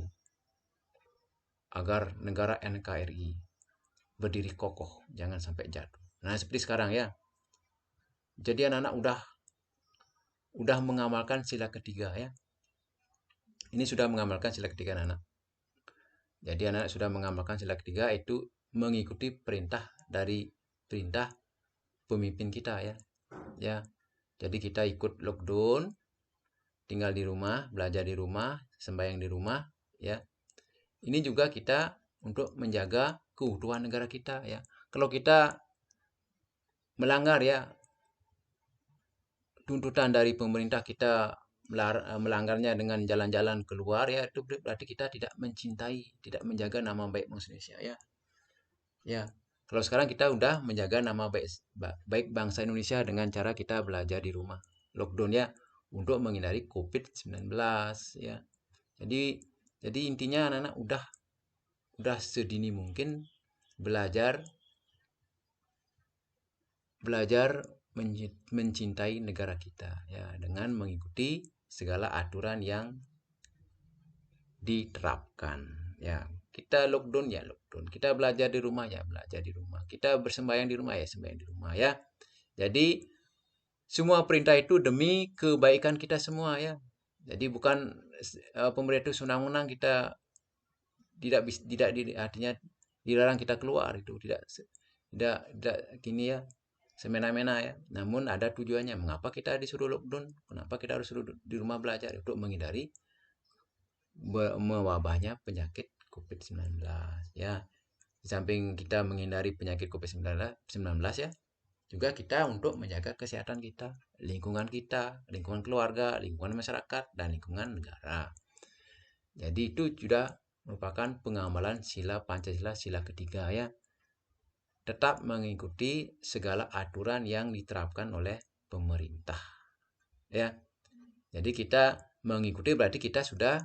agar negara NKRI berdiri kokoh, jangan sampai jatuh. Nah, seperti sekarang, ya. Jadi anak-anak udah mengamalkan sila ketiga, ya. Ini sudah mengamalkan sila ketiga, anak-anak. Jadi anak-anak sudah mengamalkan sila ketiga, itu mengikuti perintah pemimpin kita, ya. Ya. Jadi kita ikut lockdown, tinggal di rumah, belajar di rumah, sembahyang di rumah, ya. Ini juga kita untuk menjaga keutuhan negara kita, ya. Kalau kita melanggar, ya, tuntutan dari pemerintah, kita melanggarnya dengan jalan-jalan keluar, ya, itu berarti kita tidak menjaga nama baik bangsa Indonesia, ya. Ya. Kalau sekarang kita udah menjaga nama baik bangsa Indonesia dengan cara kita belajar di rumah, lockdown, ya, untuk menghindari COVID-19, ya. Jadi intinya anak-anak udah sedini mungkin belajar mencintai negara kita, ya, dengan mengikuti segala aturan yang diterapkan, ya. Kita lockdown, ya lockdown. Kita belajar di rumah, ya belajar di rumah. Kita bersembahyang di rumah, ya sembahyang di rumah, ya. Jadi semua perintah itu demi kebaikan kita semua, ya. Jadi bukan pemerintah itu senang-senang kita artinya dilarang kita keluar, itu tidak gini, ya, semena-mena, ya. Namun ada tujuannya. Mengapa kita disuruh lockdown? Kenapa kita harus suruh di rumah belajar? Untuk menghindari mewabahnya penyakit COVID-19, ya. Di samping kita menghindari penyakit COVID-19, ya, juga kita untuk menjaga kesehatan kita, lingkungan keluarga, lingkungan masyarakat, dan lingkungan negara. Jadi itu sudah merupakan pengamalan Pancasila sila ketiga, ya. Tetap mengikuti segala aturan yang diterapkan oleh pemerintah, ya. Jadi kita mengikuti berarti kita sudah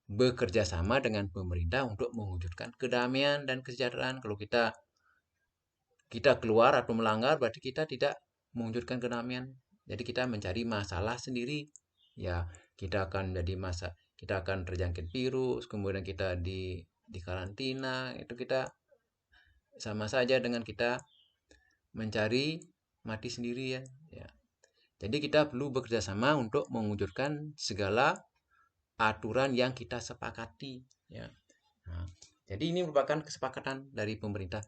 bekerja sama dengan pemerintah untuk mewujudkan kedamaian dan kesejahteraan. Kalau kita keluar atau melanggar, berarti kita tidak mewujudkan kedamaian. Jadi kita mencari masalah sendiri, ya. Kita akan terjangkit virus, kemudian kita di karantina. Itu kita sama saja dengan kita mencari mati sendiri, ya. Jadi kita perlu bekerja sama untuk mewujudkan segala aturan yang kita sepakati, ya. Nah, jadi ini merupakan kesepakatan dari pemerintah.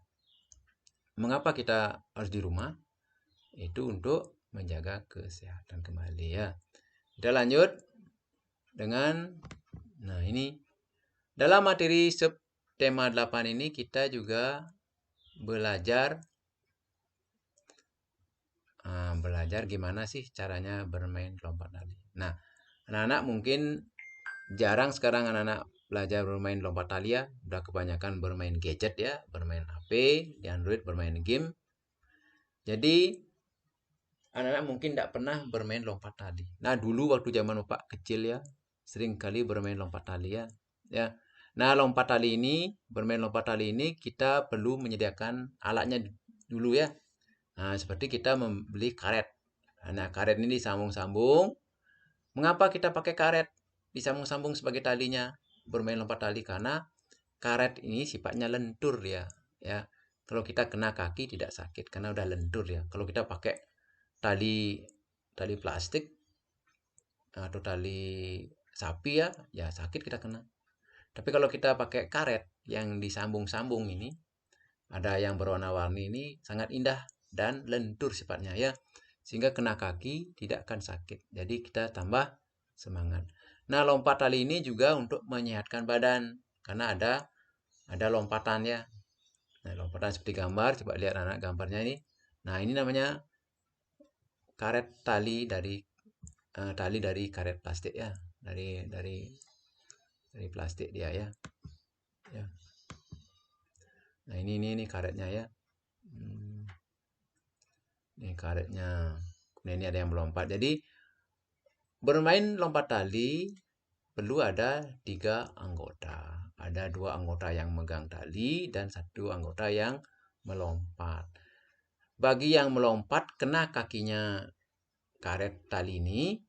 Mengapa kita harus di rumah? Itu untuk menjaga kesehatan kembali, ya. Kita lanjut dengan ini dalam materi tema 8 ini kita juga belajar gimana sih caranya bermain lompat tali. Nah, anak-anak mungkin jarang sekarang anak-anak belajar bermain lompat tali, ya. Udah kebanyakan bermain gadget, ya, bermain HP, di Android, bermain game. Jadi anak-anak mungkin tidak pernah bermain lompat tali. Nah, dulu waktu zaman Bapak kecil, ya, sering kali bermain lompat tali, ya. Ya. Nah, bermain lompat tali ini kita perlu menyediakan alatnya dulu, ya. Nah, seperti kita membeli karet. Nah, karet ini disambung-sambung. Mengapa kita pakai karet disambung-sambung sebagai talinya bermain lompat tali? Karena karet ini sifatnya lentur ya. Ya, kalau kita kena kaki tidak sakit karena udah lentur ya. Kalau kita pakai tali plastik atau tali sapi ya sakit kita kena. Tapi kalau kita pakai karet yang disambung-sambung ini, ada yang berwarna-warni ini sangat indah dan lentur sifatnya ya. Sehingga kena kaki tidak akan sakit. Jadi kita tambah semangat. Nah, lompat tali ini juga untuk menyehatkan badan karena ada lompatan ya. Nah, lompatan seperti gambar, coba lihat anak gambarnya ini. Nah, ini namanya karet tali dari karet plastik ya. Dari plastik dia ya. Ya. Nah, ini karetnya ya. Ini karetnya. Kemudian ini ada yang melompat. Jadi bermain lompat tali perlu ada 3 anggota. Ada 2 anggota yang megang tali dan 1 anggota yang melompat. Bagi yang melompat kena kakinya karet tali ini,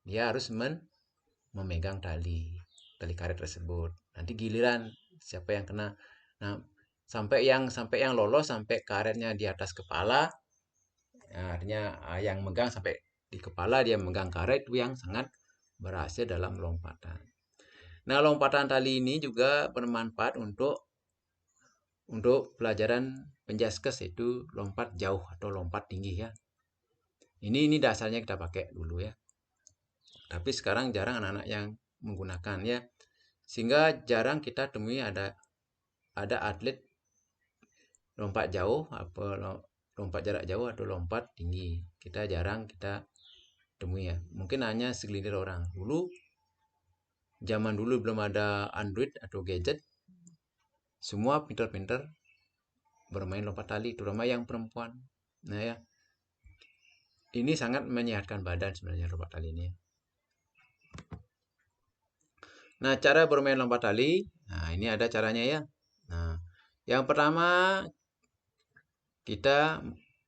dia harus memegang tali karet tersebut. Nanti giliran siapa yang kena. Nah, sampai yang lolos sampai karetnya di atas kepala. Nah, artinya yang megang sampai di kepala dia megang karet itu yang sangat berhasil dalam lompatan. Nah, lompatan tali ini juga bermanfaat untuk pelajaran penjaskes, itu lompat jauh atau lompat tinggi ya. Ini dasarnya kita pakai dulu ya. Tapi sekarang jarang anak-anak yang menggunakan ya. Sehingga jarang kita temui ada atlet lompat jauh lompat jarak jauh atau lompat tinggi. Kita jarang kita temui ya. Mungkin hanya segelintir orang. Zaman dulu belum ada Android atau gadget. Semua pintar-pintar bermain lompat tali, terutama yang perempuan. Nah ya, ini sangat menyehatkan badan sebenarnya lompat tali ini. Nah, cara bermain lompat tali, nah ini ada caranya ya. Nah, yang pertama kita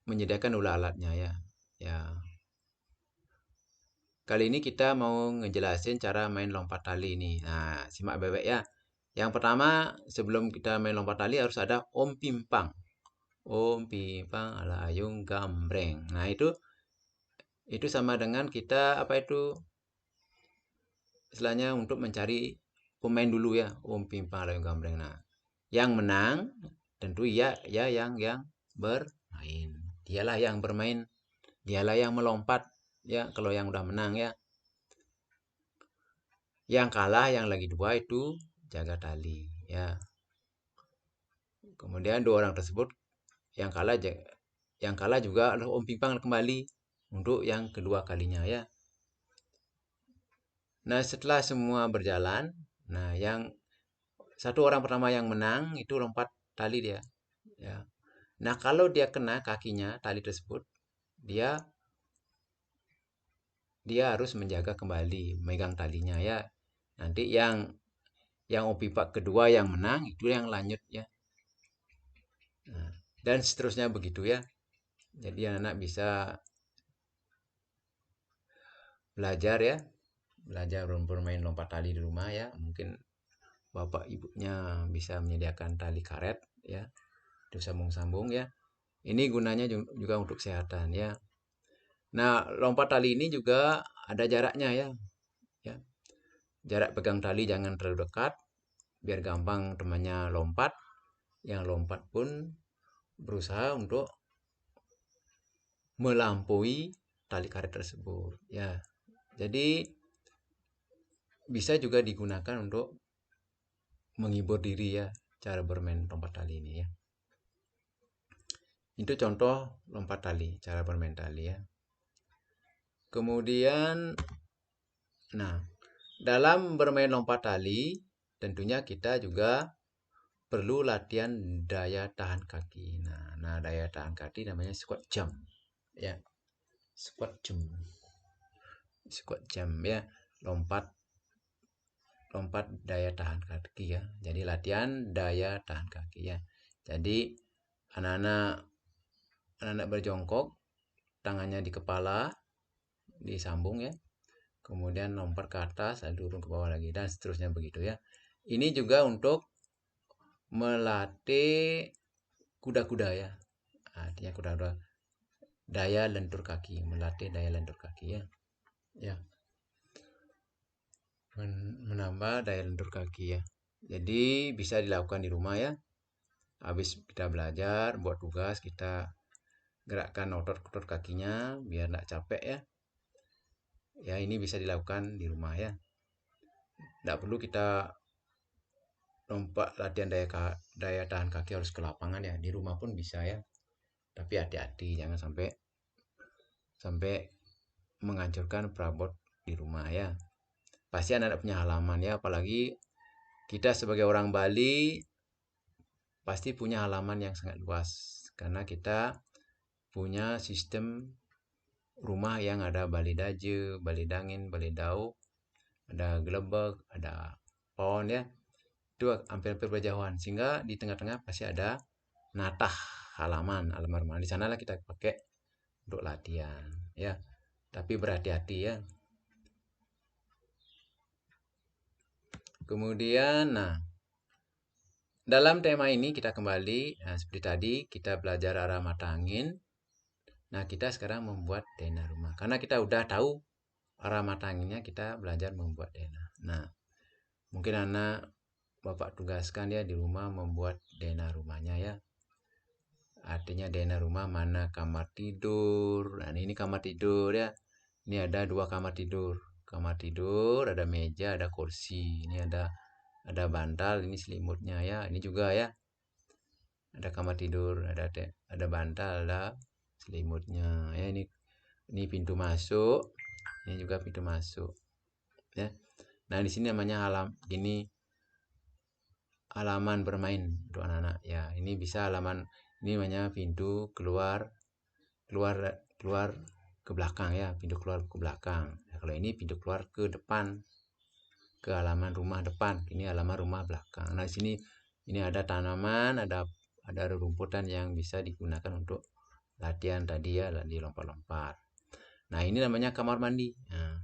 menyediakan dulu alatnya ya. Ya. Kali ini kita mau ngejelasin cara main lompat tali ini. Nah, simak bebek ya. Yang pertama, sebelum kita main lompat tali harus ada Om Pimpang. Om Pimpang alayung gambreng. Nah, itu sama dengan kita istilahnya untuk mencari pemain dulu ya. Om Pimpang alayung gambreng. Nah, yang menang tentu ya yang bermain. Dialah yang bermain. Dialah yang melompat ya kalau yang udah menang ya. Yang kalah yang lagi 2 itu jaga tali ya. Kemudian 2 orang tersebut yang kalah juga Om Pimpang kembali untuk yang kedua kalinya ya. Nah, setelah semua berjalan, nah yang 1 orang pertama yang menang itu lompat tali dia ya. Nah, kalau dia kena kakinya tali tersebut, dia harus menjaga kembali megang talinya ya. Nanti yang Om kedua yang menang itu yang lanjut ya. Nah, dan seterusnya begitu ya. Jadi anak bisa belajar bermain lompat tali di rumah ya. Mungkin bapak ibunya bisa menyediakan tali karet ya, itu sambung-sambung ya. Ini gunanya juga untuk kesehatan ya. Nah, lompat tali ini juga ada jaraknya ya. Jarak pegang tali jangan terlalu dekat biar gampang temannya lompat. Yang lompat pun berusaha untuk melampaui tali karet tersebut ya. Jadi bisa juga digunakan untuk menghibur diri ya, cara bermain lompat tali ini ya. Itu contoh lompat tali, cara bermain tali ya. Kemudian nah, dalam bermain lompat tali tentunya kita juga perlu latihan daya tahan kaki. Nah, daya tahan kaki namanya squat jump ya. Squat jump ya, lompat daya tahan kaki ya. Jadi latihan daya tahan kaki ya. Jadi anak-anak anak-anak berjongkok, tangannya di kepala, disambung ya. Kemudian lompat ke atas, lalu turun ke bawah lagi, dan seterusnya begitu ya. Ini juga untuk melatih kuda-kuda ya. Artinya kuda-kuda daya lentur kaki, melatih daya lentur kaki ya. Ya. Menambah daya lentur kaki ya. Jadi bisa dilakukan di rumah ya. Habis kita belajar, buat tugas, kita gerakkan otot-otot kakinya biar tidak capek ya. Ya, ini bisa dilakukan di rumah ya. Tidak perlu kita lompat latihan daya tahan kaki harus ke lapangan ya. Di rumah pun bisa ya. Tapi hati-hati, jangan sampai menghancurkan perabot di rumah ya. Pasti anak punya halaman ya, apalagi kita sebagai orang Bali pasti punya halaman yang sangat luas karena kita punya sistem rumah yang ada bali daje, bali dangin, bali dau, ada gelebeg, ada pohon ya. Itu hampir-hampir berjauhan sehingga di tengah-tengah pasti ada natah halaman rumah. Di sanalah kita pakai untuk latihan ya. Tapi berhati-hati ya. Kemudian dalam tema ini kita kembali seperti tadi kita belajar arah mata angin. Nah, kita sekarang membuat dena rumah. Karena kita udah tahu arah mata anginnya, kita belajar membuat dena. Nah, mungkin anak Bapak tugaskan ya di rumah membuat dena rumahnya ya. Artinya dena rumah mana kamar tidur. Nah, ini kamar tidur ya. Ini ada 2 kamar tidur. Kamar tidur, ada meja, ada kursi. Ini ada bantal, ini selimutnya ya. Ini juga ya. Ada kamar tidur, ada bantal, ada selimutnya ya. Ini pintu masuk, ini juga pintu masuk ya. Nah, di sini namanya halaman bermain untuk anak-anak ya. Ini bisa halaman, ini namanya pintu keluar ke belakang ya, pintu keluar ke belakang. Nah, kalau ini pintu keluar ke depan, ke halaman rumah depan. Ini halaman rumah belakang. Nah, di sini ini ada tanaman, ada rumputan yang bisa digunakan untuk latihan tadi ya, di lompat-lompat. Nah, ini namanya kamar mandi. Nah,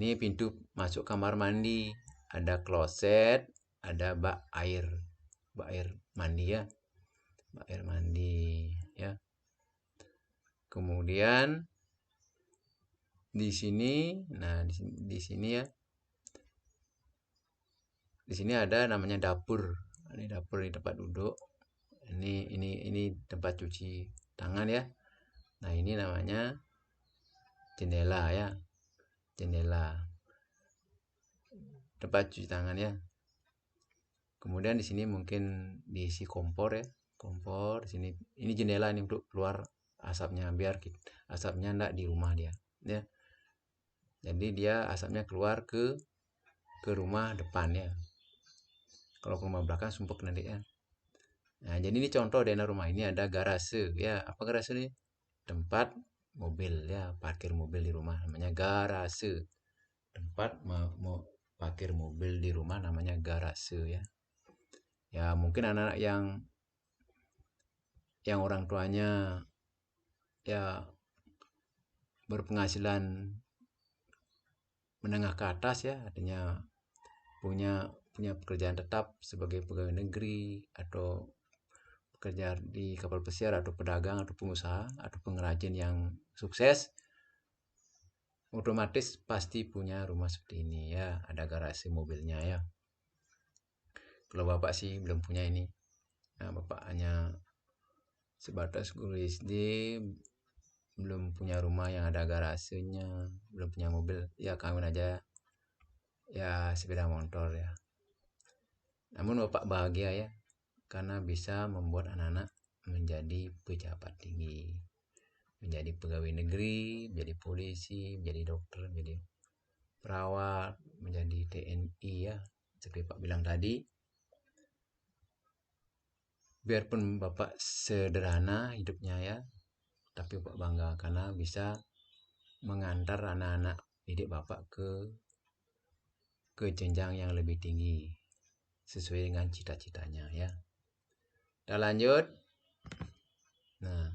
ini pintu masuk kamar mandi. Ada kloset, ada bak air mandi ya. Bak air mandi ya. Kemudian di sini, di sini ya. Di sini ada namanya dapur. Ini dapur, di tempat duduk. Ini tempat cuci tangan ya. Nah, ini namanya jendela ya. Jendela. Tempat cuci tangan ya. Kemudian di sini mungkin diisi kompor ya. Kompor di sini. Ini jendela nih untuk keluar asapnya biar asapnya enggak di rumah dia ya. Jadi dia asapnya keluar ke rumah depan ya. Kalau ke rumah belakang sumpuk nanti ya. Nah, jadi ini contoh dana rumah ini ada garase ya. Apa garase ini? Tempat mobil ya, parkir mobil di rumah namanya garase. Tempat mau parkir mobil di rumah namanya garase ya. Ya, mungkin anak-anak yang orang tuanya ya berpenghasilan menengah ke atas ya, artinya punya pekerjaan tetap sebagai pegawai negeri atau bekerja di kapal pesiar atau pedagang atau pengusaha atau pengrajin yang sukses, otomatis pasti punya rumah seperti ini ya, ada garasi mobilnya ya. Kalau Bapak sih belum punya ini. Nah, Bapak hanya sebatas guru SD, belum punya rumah yang ada garasinya, belum punya mobil, ya kawin aja ya sepeda motor ya. Namun Bapak bahagia ya, karena bisa membuat anak-anak menjadi pejabat tinggi, menjadi pegawai negeri, menjadi polisi, menjadi dokter, menjadi perawat, menjadi TNI ya, seperti Pak bilang tadi. Biarpun Bapak sederhana hidupnya ya, tapi Bapak bangga karena bisa mengantar anak-anak didik Bapak ke jenjang yang lebih tinggi sesuai dengan cita-citanya ya. Kita lanjut. Nah,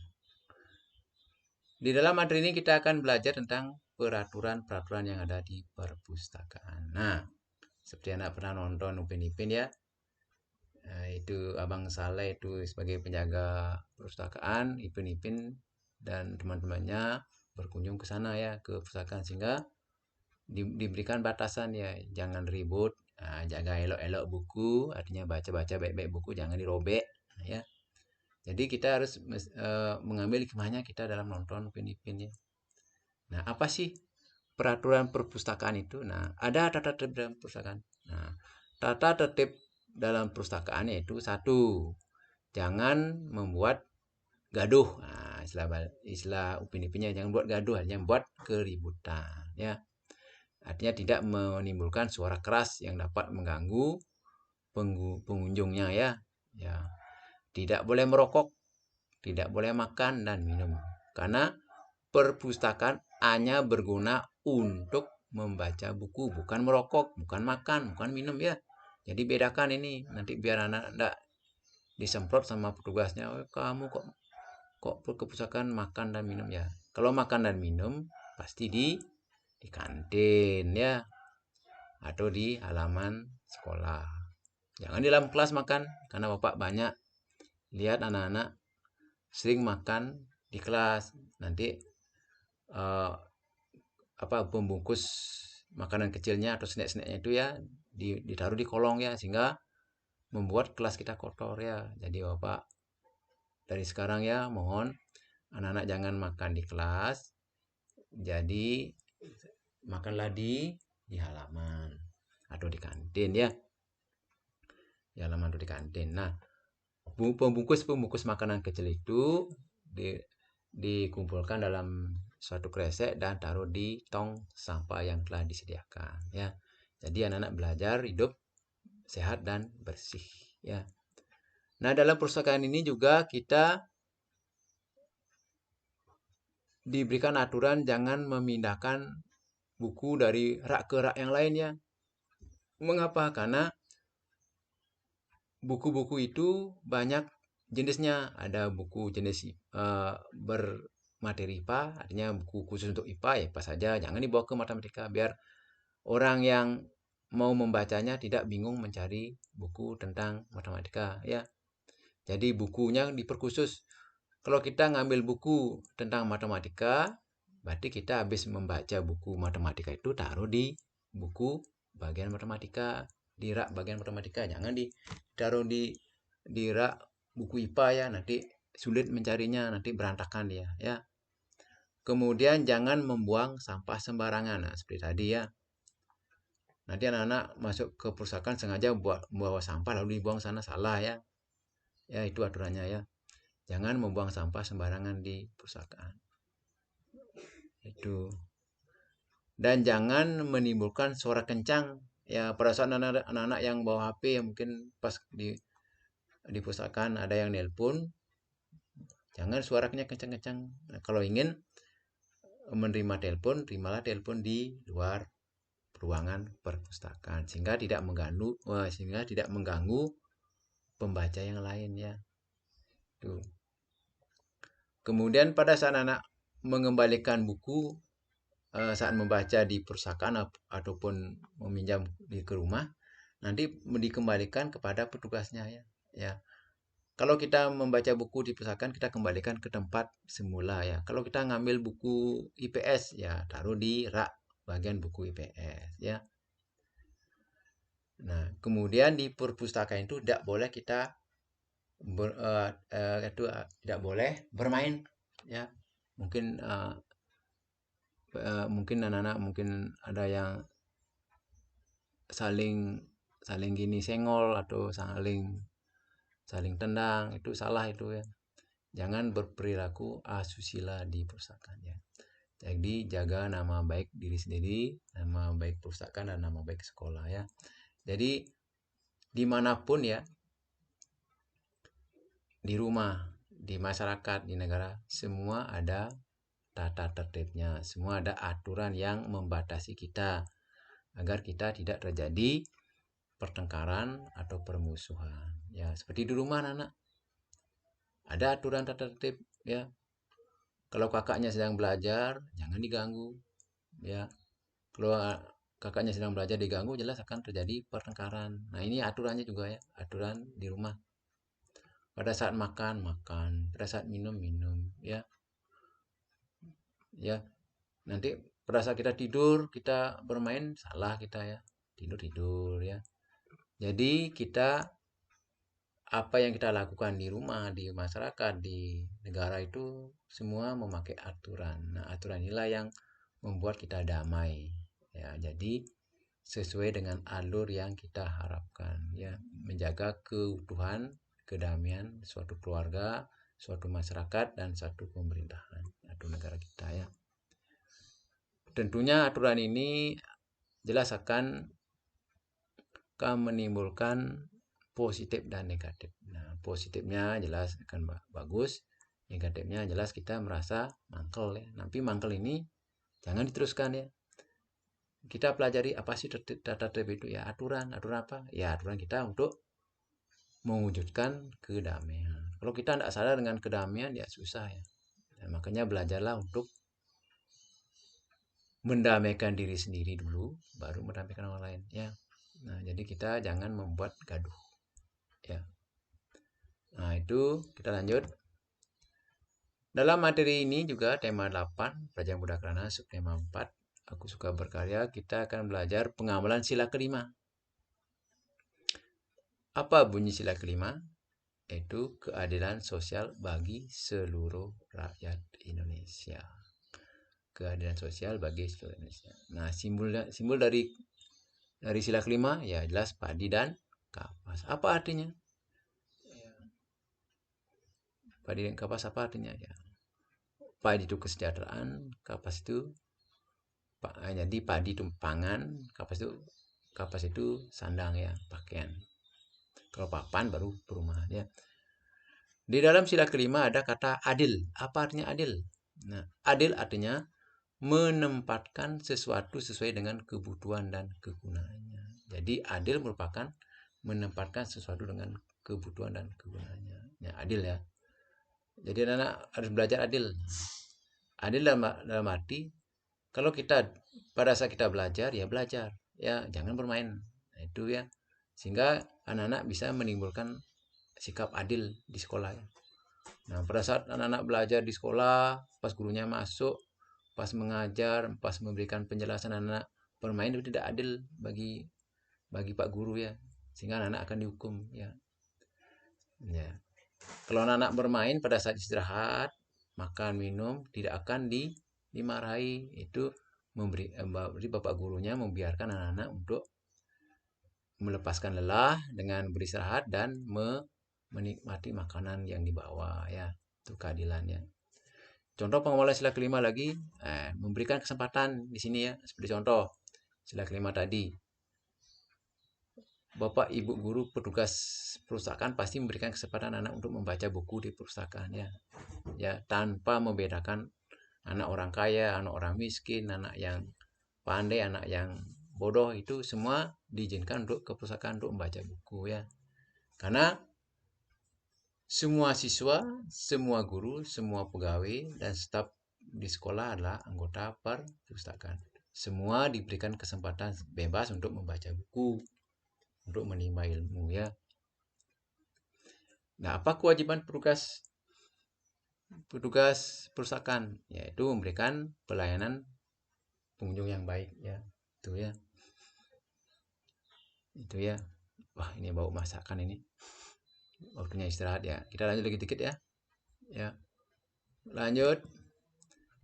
Di dalam materi ini kita akan belajar tentang peraturan-peraturan yang ada di perpustakaan. Nah, seperti anak pernah nonton Upin Ipin ya, itu Abang Saleh itu sebagai penjaga perpustakaan, Ipin dan teman-temannya berkunjung ke sana ya, ke perpustakaan, sehingga diberikan batasan ya, jangan ribut, jaga elok-elok buku, artinya baca-baca baik-baik buku, jangan dirobek ya. Jadi kita harus mengambil hikmahnya kita dalam nonton Upin Ipin ya. Nah, apa sih peraturan perpustakaan itu? Nah, ada tata tertib dalam perpustakaan. Nah, tata tertib dalam perpustakaan yaitu satu, jangan membuat gaduh. Nah, istilah Upin Ipinnya, jangan buat gaduh, hanya buat keributan ya. Artinya tidak menimbulkan suara keras yang dapat mengganggu pengunjungnya ya. Ya. Tidak boleh merokok, tidak boleh makan dan minum. Karena perpustakaan hanya berguna untuk membaca buku, bukan merokok, bukan makan, bukan minum ya. Jadi bedakan ini, nanti biar anak enggak disemprot sama petugasnya, oh, kamu kok perpustakaan makan dan minum ya. Kalau makan dan minum pasti di kantin ya, atau di halaman sekolah. Jangan di dalam kelas makan, karena Bapak banyak lihat anak-anak sering makan di kelas. Nanti pembungkus makanan kecilnya atau snack-snacknya itu ya ditaruh di kolong ya, sehingga membuat kelas kita kotor ya. Jadi Bapak dari sekarang ya mohon anak-anak jangan makan di kelas. Jadi makanlah di halaman atau di kantin ya. Di halaman atau di kantin. Nah, pembungkus makanan kecil itu dikumpulkan dalam suatu kresek dan taruh di tong sampah yang telah disediakan ya. Jadi anak-anak belajar hidup sehat dan bersih ya. Nah, dalam perpustakaan ini juga kita diberikan aturan jangan memindahkan buku dari rak ke rak yang lainnya. Mengapa? Karena buku-buku itu banyak jenisnya. Ada buku jenis bermateri IPA, artinya buku khusus untuk IPA ya IPA saja, jangan dibawa ke matematika biar orang yang mau membacanya tidak bingung mencari buku tentang matematika ya. Jadi bukunya diperkhusus. Kalau kita ngambil buku tentang matematika, berarti kita habis membaca buku matematika itu taruh di buku bagian matematika, di rak bagian matematika. Jangan ditaruh di rak buku IPA ya, nanti sulit mencarinya, nanti berantakan dia ya. Kemudian jangan membuang sampah sembarangan. Nah, seperti tadi ya. Nanti anak-anak masuk ke perpustakaan sengaja membawa sampah lalu dibuang sana, salah ya. Ya, itu aturannya ya. Jangan membuang sampah sembarangan di perpustakaan. Itu. Dan jangan menimbulkan suara kencang. Ya, pada saat anak-anak yang bawa HP, yang mungkin pas di perpustakaan ada yang nelpon, jangan suaranya kencang-kencang. Nah, kalau ingin menerima telepon, terimalah telepon di luar ruangan perpustakaan sehingga tidak mengganggu pembaca yang lain ya. Tuh. Kemudian pada saat anak mengembalikan buku saat membaca di perpustakaan ataupun meminjam ke rumah, nanti dikembalikan kepada petugasnya ya. Ya. Kalau kita membaca buku di perpustakaan, kita kembalikan ke tempat semula ya. Kalau kita ngambil buku IPS ya taruh di rak bagian buku IPS ya. Nah, kemudian di perpustakaan itu tidak boleh kita tidak boleh bermain ya. Mungkin anak-anak mungkin ada yang saling gini senggol atau saling tendang, itu salah itu ya. Jangan berperilaku asusila di perpustakaan ya. Jadi jaga nama baik diri sendiri, nama baik perpustakaan dan nama baik sekolah ya. Jadi dimanapun ya, di rumah, di masyarakat, di negara, semua ada tata tertibnya, semua ada aturan yang membatasi kita agar kita tidak terjadi pertengkaran atau permusuhan. Ya, seperti di rumah anak-anak. Ada aturan tata tertib ya. Kalau kakaknya sedang belajar, jangan diganggu. Ya, kalau kakaknya sedang belajar diganggu, jelas akan terjadi pertengkaran. Nah, ini aturannya juga ya, aturan di rumah. Pada saat makan, makan. Pada saat minum, minum. Ya, ya. Nanti pada saat kita tidur, kita bermain, salah kita ya. Tidur-tidur ya. Jadi kita apa yang kita lakukan di rumah, di masyarakat, di negara itu semua memakai aturan. Nah, aturan inilah yang membuat kita damai. Ya, jadi sesuai dengan alur yang kita harapkan, ya, menjaga keutuhan, kedamaian suatu keluarga, suatu masyarakat dan suatu pemerintahan atau negara kita ya. Tentunya aturan ini jelas akan menimbulkan positif dan negatif. Nah, positifnya jelas akan bagus, negatifnya jelas kita merasa mangkel ya. Tapi mangkel ini jangan diteruskan ya. Kita pelajari apa sih tata tertib itu ya, aturan apa? Ya aturan kita untuk mewujudkan kedamaian. Kalau kita tidak sadar dengan kedamaian ya susah ya. Nah, makanya belajarlah untuk mendamaikan diri sendiri dulu, baru mendamaikan orang lain ya. Nah, jadi kita jangan membuat gaduh ya. Nah, itu kita lanjut. Dalam materi ini juga tema 8, Pelajaran Buddha Krana, subtema 4, Aku Suka Berkarya, kita akan belajar pengamalan sila kelima. Apa bunyi sila kelima? Yaitu keadilan sosial bagi seluruh rakyat Indonesia. Keadilan sosial bagi seluruh Indonesia. Nah, simbol dari sila kelima ya jelas padi dan kapas. Apa artinya? Padi dan kapas apa artinya ya? Padi itu kesejahteraan, kapas itu jadi padi itu pangan, kapas itu sandang ya, pakaian. Kalau papan baru perumahan ya. Di dalam sila kelima ada kata adil. Apa artinya adil? Nah, adil artinya menempatkan sesuatu sesuai dengan kebutuhan dan kegunaannya. Jadi adil merupakan menempatkan sesuatu dengan kebutuhan dan kegunaannya. Ya, adil ya. Jadi anak harus belajar adil. Adil dalam arti kalau kita pada saat kita belajar ya jangan bermain. Nah, itu ya. Sehingga anak-anak bisa menimbulkan sikap adil di sekolah ya. Nah, pada saat anak-anak belajar di sekolah, pas gurunya masuk, pas mengajar, pas memberikan penjelasan anak bermain itu tidak adil bagi Pak Guru ya. Sehingga anak-anak akan dihukum ya. Ya. Kalau anak-anak bermain pada saat istirahat, makan, minum tidak akan dimarahi. Itu bapak gurunya membiarkan anak-anak untuk melepaskan lelah dengan beristirahat dan menikmati makanan yang dibawa ya. Itu keadilannya. Contoh pengamalan sila kelima lagi, memberikan kesempatan di sini ya. Seperti contoh sila kelima tadi. Bapak, Ibu guru, petugas perpustakaan pasti memberikan kesempatan anak untuk membaca buku di perpustakaan ya. Ya, tanpa membedakan anak orang kaya, anak orang miskin, anak yang pandai, anak yang bodoh, itu semua diizinkan untuk ke perpustakaan untuk membaca buku ya. Karena semua siswa, semua guru, semua pegawai dan staf di sekolah adalah anggota perpustakaan. Semua diberikan kesempatan bebas untuk membaca buku, untuk menimba ilmu ya. Nah, apa kewajiban petugas perpustakaan? Yaitu memberikan pelayanan pengunjung yang baik ya. Itu ya. Itu ya. Wah, ini bau masakan ini. Waktunya istirahat ya. Kita lanjut lagi dikit ya. Ya. Lanjut.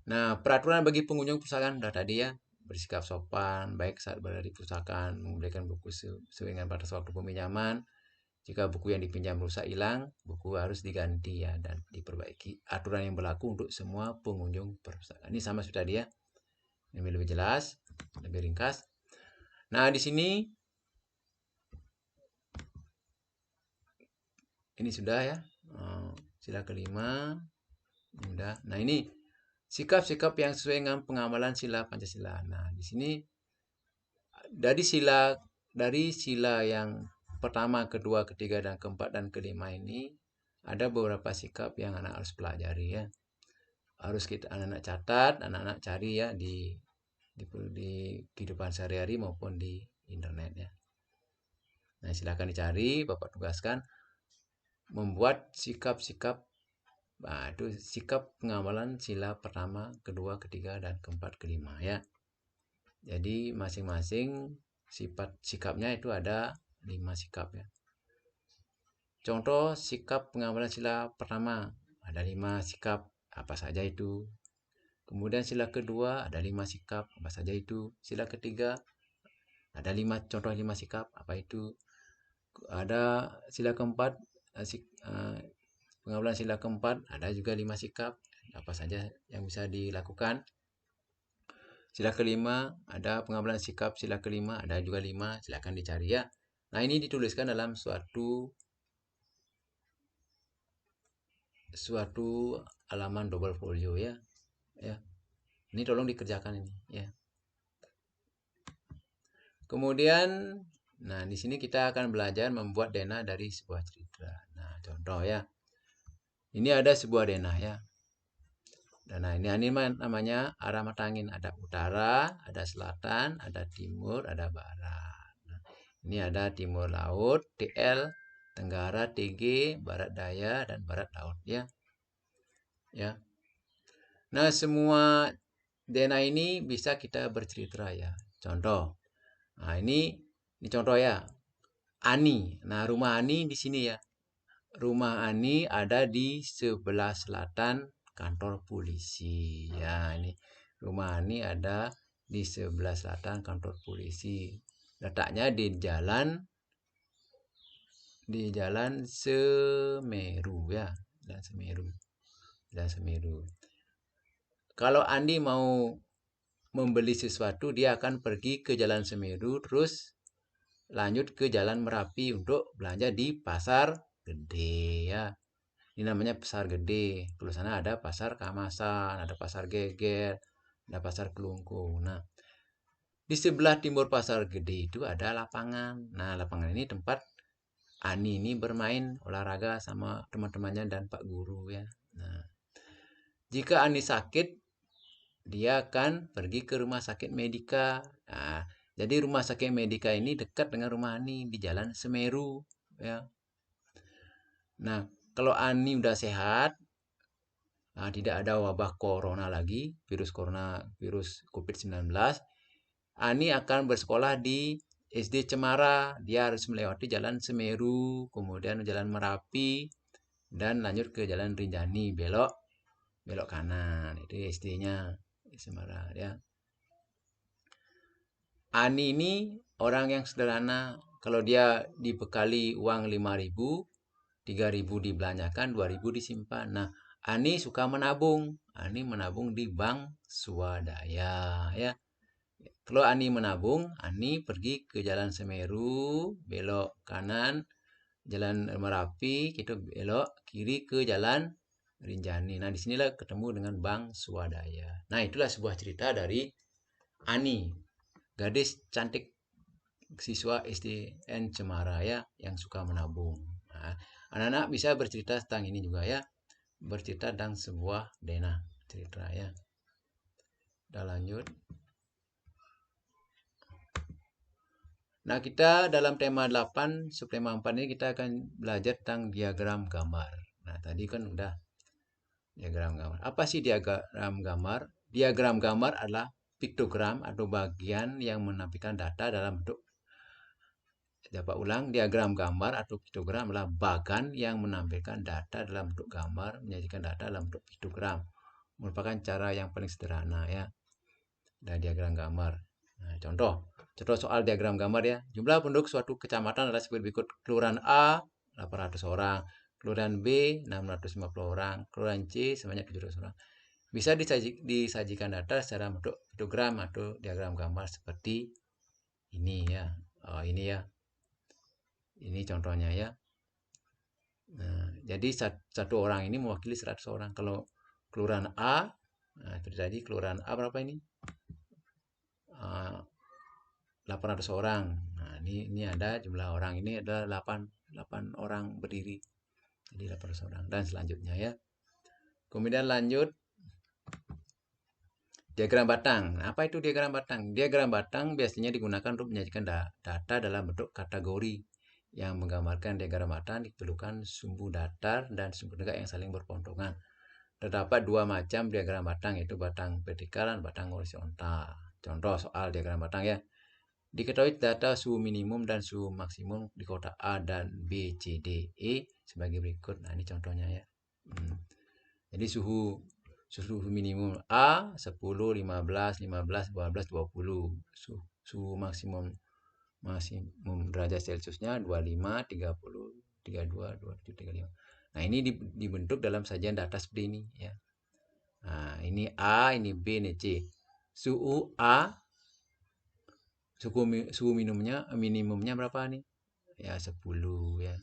Nah, peraturan bagi pengunjung perpustakaan udah tadi ya. Bersikap sopan, baik saat berada di perpustakaan, memberikan buku sesuai dengan batas waktu peminjaman. Jika buku yang dipinjam rusak hilang, buku harus diganti ya dan diperbaiki. Aturan yang berlaku untuk semua pengunjung perpustakaan. Ini sama seperti tadi ya. Ini lebih jelas, lebih ringkas. Nah, di sini ini sudah ya. Sila kelima. Sudah. Nah, ini sikap-sikap yang sesuai dengan pengamalan sila Pancasila. Nah, di sini dari sila yang pertama, kedua, ketiga, dan keempat, dan kelima ini ada beberapa sikap yang anak harus pelajari ya. harus kita anak-anak catat, anak-anak cari ya di kehidupan sehari-hari maupun di internet ya. Nah, silakan dicari, Bapak tugaskan membuat sikap-sikap. Nah, itu sikap pengamalan sila pertama, kedua, ketiga, dan keempat, kelima ya. Jadi masing-masing sifat sikapnya itu ada 5 sikap ya. Contoh sikap pengamalan sila pertama ada 5 sikap, apa saja itu. Kemudian sila kedua ada 5 sikap, apa saja itu. Sila ketiga ada 5 contoh 5 sikap, apa itu. Ada sila keempat, pengamalan sila keempat ada juga 5 sikap, apa saja yang bisa dilakukan. Sila kelima ada pengamalan sikap, sila kelima ada juga 5, silakan dicari ya. Nah, ini dituliskan dalam suatu halaman double folio ya. Ya. Ini tolong dikerjakan ini ya. Kemudian nah di sini kita akan belajar membuat denah dari sebuah cerita. Nah, contoh ya. Ini ada sebuah denah ya. Nah, ini namanya arah mata angin. Ada utara, ada selatan, ada timur, ada barat. Nah, ini ada timur laut, TL, tenggara, TG, barat daya, dan barat laut ya. Ya. Nah, semua denah ini bisa kita bercerita ya. Contoh. Nah, ini contoh ya. Ani. Nah, rumah Ani di sini ya. Rumah Ani ada di sebelah selatan kantor polisi. Ya, ini rumah Ani ada di sebelah selatan kantor polisi. Letaknya di jalan Semeru ya, Jalan Semeru. Kalau Andi mau membeli sesuatu, dia akan pergi ke Jalan Semeru terus lanjut ke Jalan Merapi untuk belanja di Pasar Gede ya. Ini namanya Pasar Gede. Di sana ada Pasar Kamasan, ada Pasar Geger, ada Pasar Kelungkung. Nah, di sebelah timur Pasar Gede itu ada lapangan. Nah, lapangan ini tempat Ani ini bermain olahraga sama teman-temannya dan Pak Guru ya. Nah, jika Ani sakit, dia akan pergi ke rumah sakit Medika. Nah, jadi rumah sakit Medika ini dekat dengan rumah Ani di Jalan Semeru ya. Nah, kalau Ani udah sehat, nah, tidak ada wabah corona lagi, virus COVID-19, Ani akan bersekolah di SD Cemara. Dia harus melewati Jalan Semeru, kemudian Jalan Merapi, dan lanjut ke Jalan Rinjani, belok kanan. Itu SD-nya Cemara ya. Ani ini orang yang sederhana. Kalau dia dibekali uang 5.000, 3.000 dibelanjakan, 2.000 disimpan. Nah, Ani suka menabung. Ani menabung di bank swadaya ya. Kalau Ani menabung, Ani pergi ke Jalan Semeru, belok kanan, Jalan Merapi, kita belok kiri ke Jalan Rinjani. Nah, disinilah ketemu dengan bank swadaya. Nah, itulah sebuah cerita dari Ani, gadis cantik siswa SDN Cemara ya, yang suka menabung. Nah, anak-anak bisa bercerita tentang ini juga ya, bercerita tentang sebuah denah cerita ya. Kita lanjut. Nah, kita dalam tema 8, subtema 4 ini kita akan belajar tentang diagram gambar. Nah, tadi kan udah diagram gambar. Apa sih diagram gambar? Diagram gambar adalah piktogram atau bagian yang menampilkan data dalam bentuk. Dapat ulang, diagram gambar atau piktogram adalah bagan yang menampilkan data dalam bentuk gambar, menyajikan data dalam bentuk piktogram. Merupakan cara yang paling sederhana ya. Dari diagram gambar. Nah, contoh soal diagram gambar ya. Jumlah penduduk suatu kecamatan adalah seperti berikut. Kelurahan A 800 orang, kelurahan B 650 orang, kelurahan C sebanyak 700 orang. Bisa disajikan data secara bentuk piktogram atau diagram gambar seperti ini ya. Oh, ini ya. Ini contohnya ya. Nah, jadi satu orang ini mewakili 100 orang. Kalau kelurahan A, nah itu tadi kelurahan A berapa ini? 800 orang. Nah, ini ada jumlah orang ini ada 8 orang berdiri. Jadi 800 orang dan selanjutnya ya. Kemudian lanjut Diagram batang. Apa itu diagram batang? Diagram batang biasanya digunakan untuk menyajikan data dalam bentuk kategori. Yang menggambarkan diagram batang diperlukan sumbu datar dan sumbu tegak yang saling berpotongan. Terdapat dua macam diagram batang, yaitu batang vertikal dan batang horizontal. Contoh soal diagram batang ya. Diketahui data suhu minimum dan suhu maksimum di kotak A dan B, C, D, E sebagai berikut. Nah, ini contohnya ya. Jadi suhu minimum A 10, 15, 15, 12, 20. Suhu maksimum derajat Celciusnya 25, 30, 32, 27, 35. Nah, ini dibentuk dalam sajian data seperti ini ya. Nah, ini A, ini B, ini C. Suhu A, suhu minimumnya berapa nih? Ya 10 ya.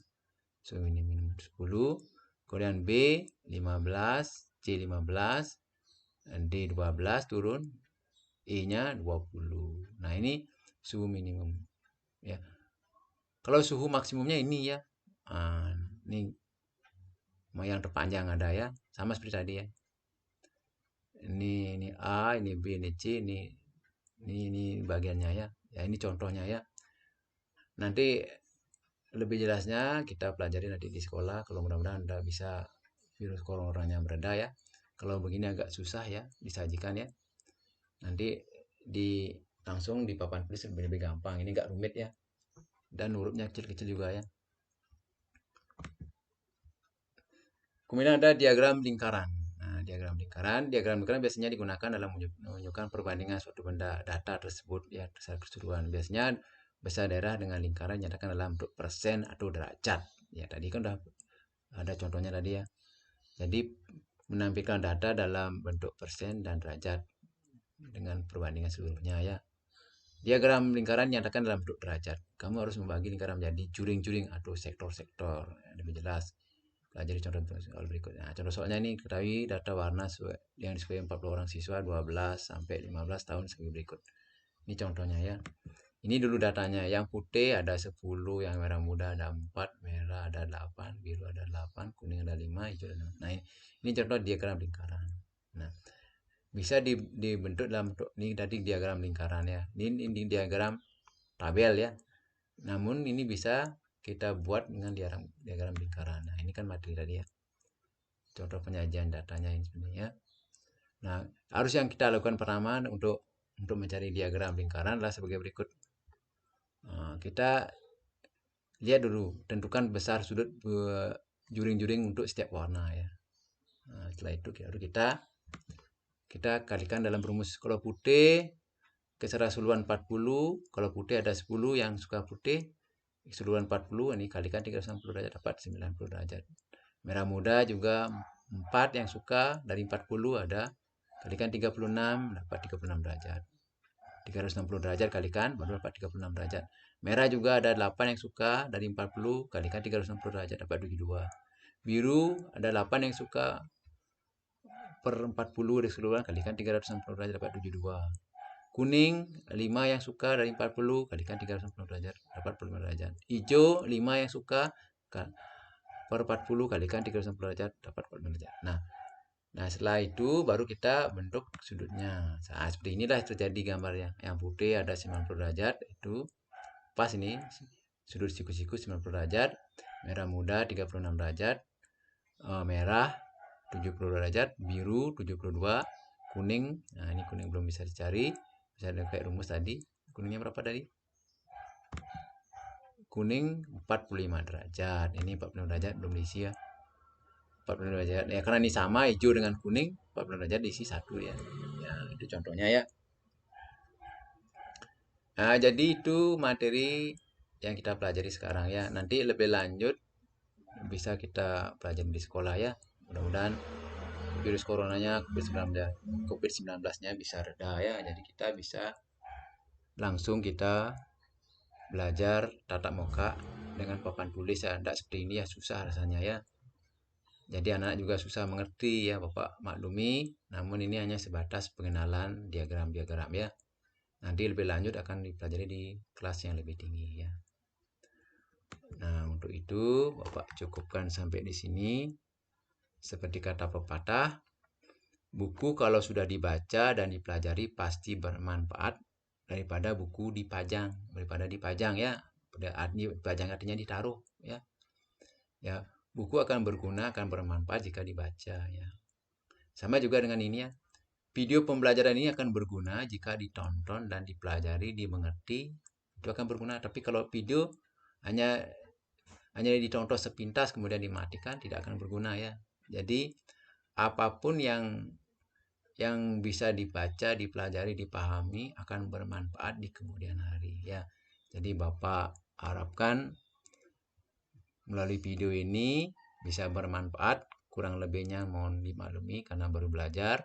Suhu minimum 10. Kemudian B 15, C 15, D 12 turun, E-nya 20. Nah, ini suhu minimum ya. Kalau suhu maksimumnya ini ya. Nah, ini yang terpanjang ada ya, sama seperti tadi ya. Ini A, ini B, ini C, ini bagiannya ya. Ya, ini contohnya ya. Nanti lebih jelasnya kita pelajari nanti di sekolah. Kalau mudah-mudahan Anda bisa virus coronanya mereda ya. Kalau begini agak susah ya disajikan ya. Nanti langsung di papan tulis lebih gampang. Ini enggak rumit ya. Dan hurufnya kecil-kecil juga ya. Kemudian ada diagram lingkaran. Nah, diagram lingkaran biasanya digunakan dalam menunjukkan perbandingan suatu benda data tersebut ya secara keseluruhan. Biasanya besar daerah dengan lingkaran dinyatakan dalam bentuk persen atau derajat. Ya, tadi kan udah ada contohnya tadi ya. Jadi menampilkan data dalam bentuk persen dan derajat dengan perbandingan seluruhnya ya. Diagram lingkaran dinyatakan dalam bentuk derajat. Kamu harus membagi lingkaran menjadi juring-juring atau sektor-sektor. Lebih jelas. Pelajari contoh soal berikutnya. Nah, contoh soalnya ini ketahui data warna yang disukai 40 orang siswa 12 sampai 15 tahun sebagai berikut. Ini contohnya ya. Ini dulu datanya. Yang putih ada 10, yang merah muda ada 4, merah ada 8, biru ada 8, kuning ada 5, hijau ada 6. Nah, ini contoh diagram lingkaran. Nah, bisa dibentuk dalam bentuk ini tadi diagram lingkaran ya. Ini diagram tabel ya. Namun ini bisa kita buat dengan diagram lingkaran. Nah, ini kan materi tadi ya. Contoh penyajian datanya ini sebenarnya. Nah, harus yang kita lakukan pertama untuk mencari diagram lingkaran adalah sebagai berikut. Nah, kita lihat dulu, tentukan besar sudut juring-juring untuk setiap warna ya. Nah, setelah itu kita kalikan dalam rumus. Kalau putih keseluruhan 40, kalau putih ada 10 yang suka putih, keseluruhan 40, ini kalikan 360 derajat dapat 90 derajat. Merah muda juga 4 yang suka, dari 40 ada, kalikan 36 dapat 36 derajat. 360 derajat kalikan baru dapat 36 derajat. Merah juga ada 8 yang suka, dari 40 kalikan 360 derajat dapat 72. Biru ada 8 yang suka, per 40 dari keseluruhan kalikan 360 derajat dapat 72. Kuning 5 yang suka dari 40 kalikan 360 derajat dapat 45 derajat. Hijau 5 yang suka per 40 kalikan 360 derajat dapat 45 derajat. Nah, setelah itu baru kita bentuk sudutnya. Nah, seperti inilah terjadi gambarnya. Yang putih ada 90 derajat, itu pas ini sudut siku-siku 90 derajat, merah muda 36 derajat, merah 70 derajat, biru 72, kuning. Nah, ini kuning belum bisa dicari. Bisa pakai rumus tadi. Kuningnya berapa tadi? Kuning 45 derajat. Ini 45 derajat belum diisi ya. 40 derajat ya, karena ini sama hijau dengan kuning, 40 derajat diisi 1 ya. Ya, itu contohnya ya. Nah, jadi itu materi yang kita pelajari sekarang ya. Nanti lebih lanjut bisa kita pelajari di sekolah ya. Mudah-mudahan virus coronanya COVID-19-nya bisa reda ya. Jadi kita bisa langsung kita belajar tatap muka dengan papan tulis ya. Tidak seperti ini ya, susah rasanya ya. Jadi anak juga susah mengerti ya, Bapak maklumi. Namun ini hanya sebatas pengenalan diagram-diagram ya. Nanti lebih lanjut akan dipelajari di kelas yang lebih tinggi ya. Nah, untuk itu Bapak cukupkan sampai di sini. Seperti kata pepatah, buku kalau sudah dibaca dan dipelajari pasti bermanfaat daripada buku dipajang ya. Dipajang artinya ditaruh ya. Ya, buku akan berguna, akan bermanfaat jika dibaca ya. Sama juga dengan ini ya. Video pembelajaran ini akan berguna jika ditonton dan dipelajari, dimengerti, itu akan berguna. Tapi kalau video hanya ditonton sepintas kemudian dimatikan, tidak akan berguna ya. Jadi apapun yang bisa dibaca, dipelajari, dipahami akan bermanfaat di kemudian hari ya. Jadi Bapak harapkan melalui video ini bisa bermanfaat. Kurang lebihnya mohon dimaklumi karena baru belajar.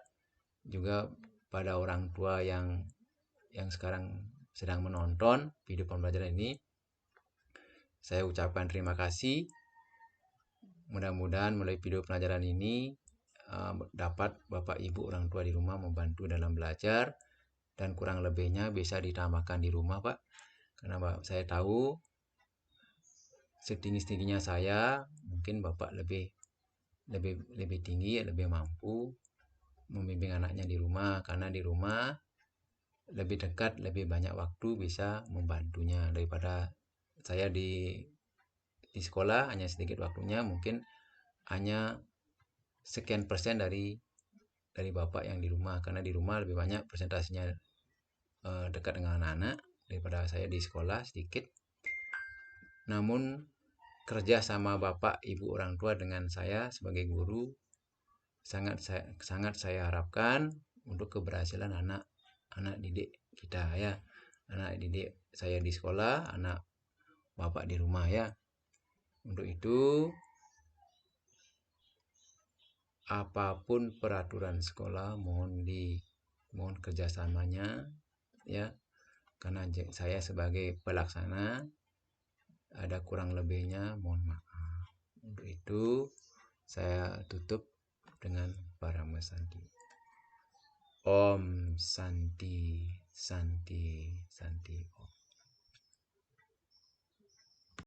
Juga pada orang tua yang sekarang sedang menonton video pembelajaran ini, saya ucapkan terima kasih. Mudah-mudahan melalui video pelajaran ini dapat Bapak Ibu orang tua di rumah membantu dalam belajar, dan kurang lebihnya bisa ditambahkan di rumah Pak, karena saya tahu setinggi-tingginya saya mungkin Bapak lebih tinggi, lebih mampu membimbing anaknya di rumah, karena di rumah lebih dekat, lebih banyak waktu bisa membantunya daripada saya di sekolah hanya sedikit waktunya, mungkin hanya sekian persen dari Bapak yang di rumah, karena di rumah lebih banyak presentasinya dekat dengan anak-anak daripada saya di sekolah sedikit. Namun kerja sama Bapak Ibu orang tua dengan saya sebagai guru sangat saya harapkan untuk keberhasilan anak didik kita ya. Anak didik saya di sekolah, anak Bapak di rumah ya. Untuk itu apapun peraturan sekolah mohon kerjasamanya ya, karena saya sebagai pelaksana ada kurang lebihnya mohon maaf. Untuk itu saya tutup dengan Parama Santi. Om Santi Santi Santi Om.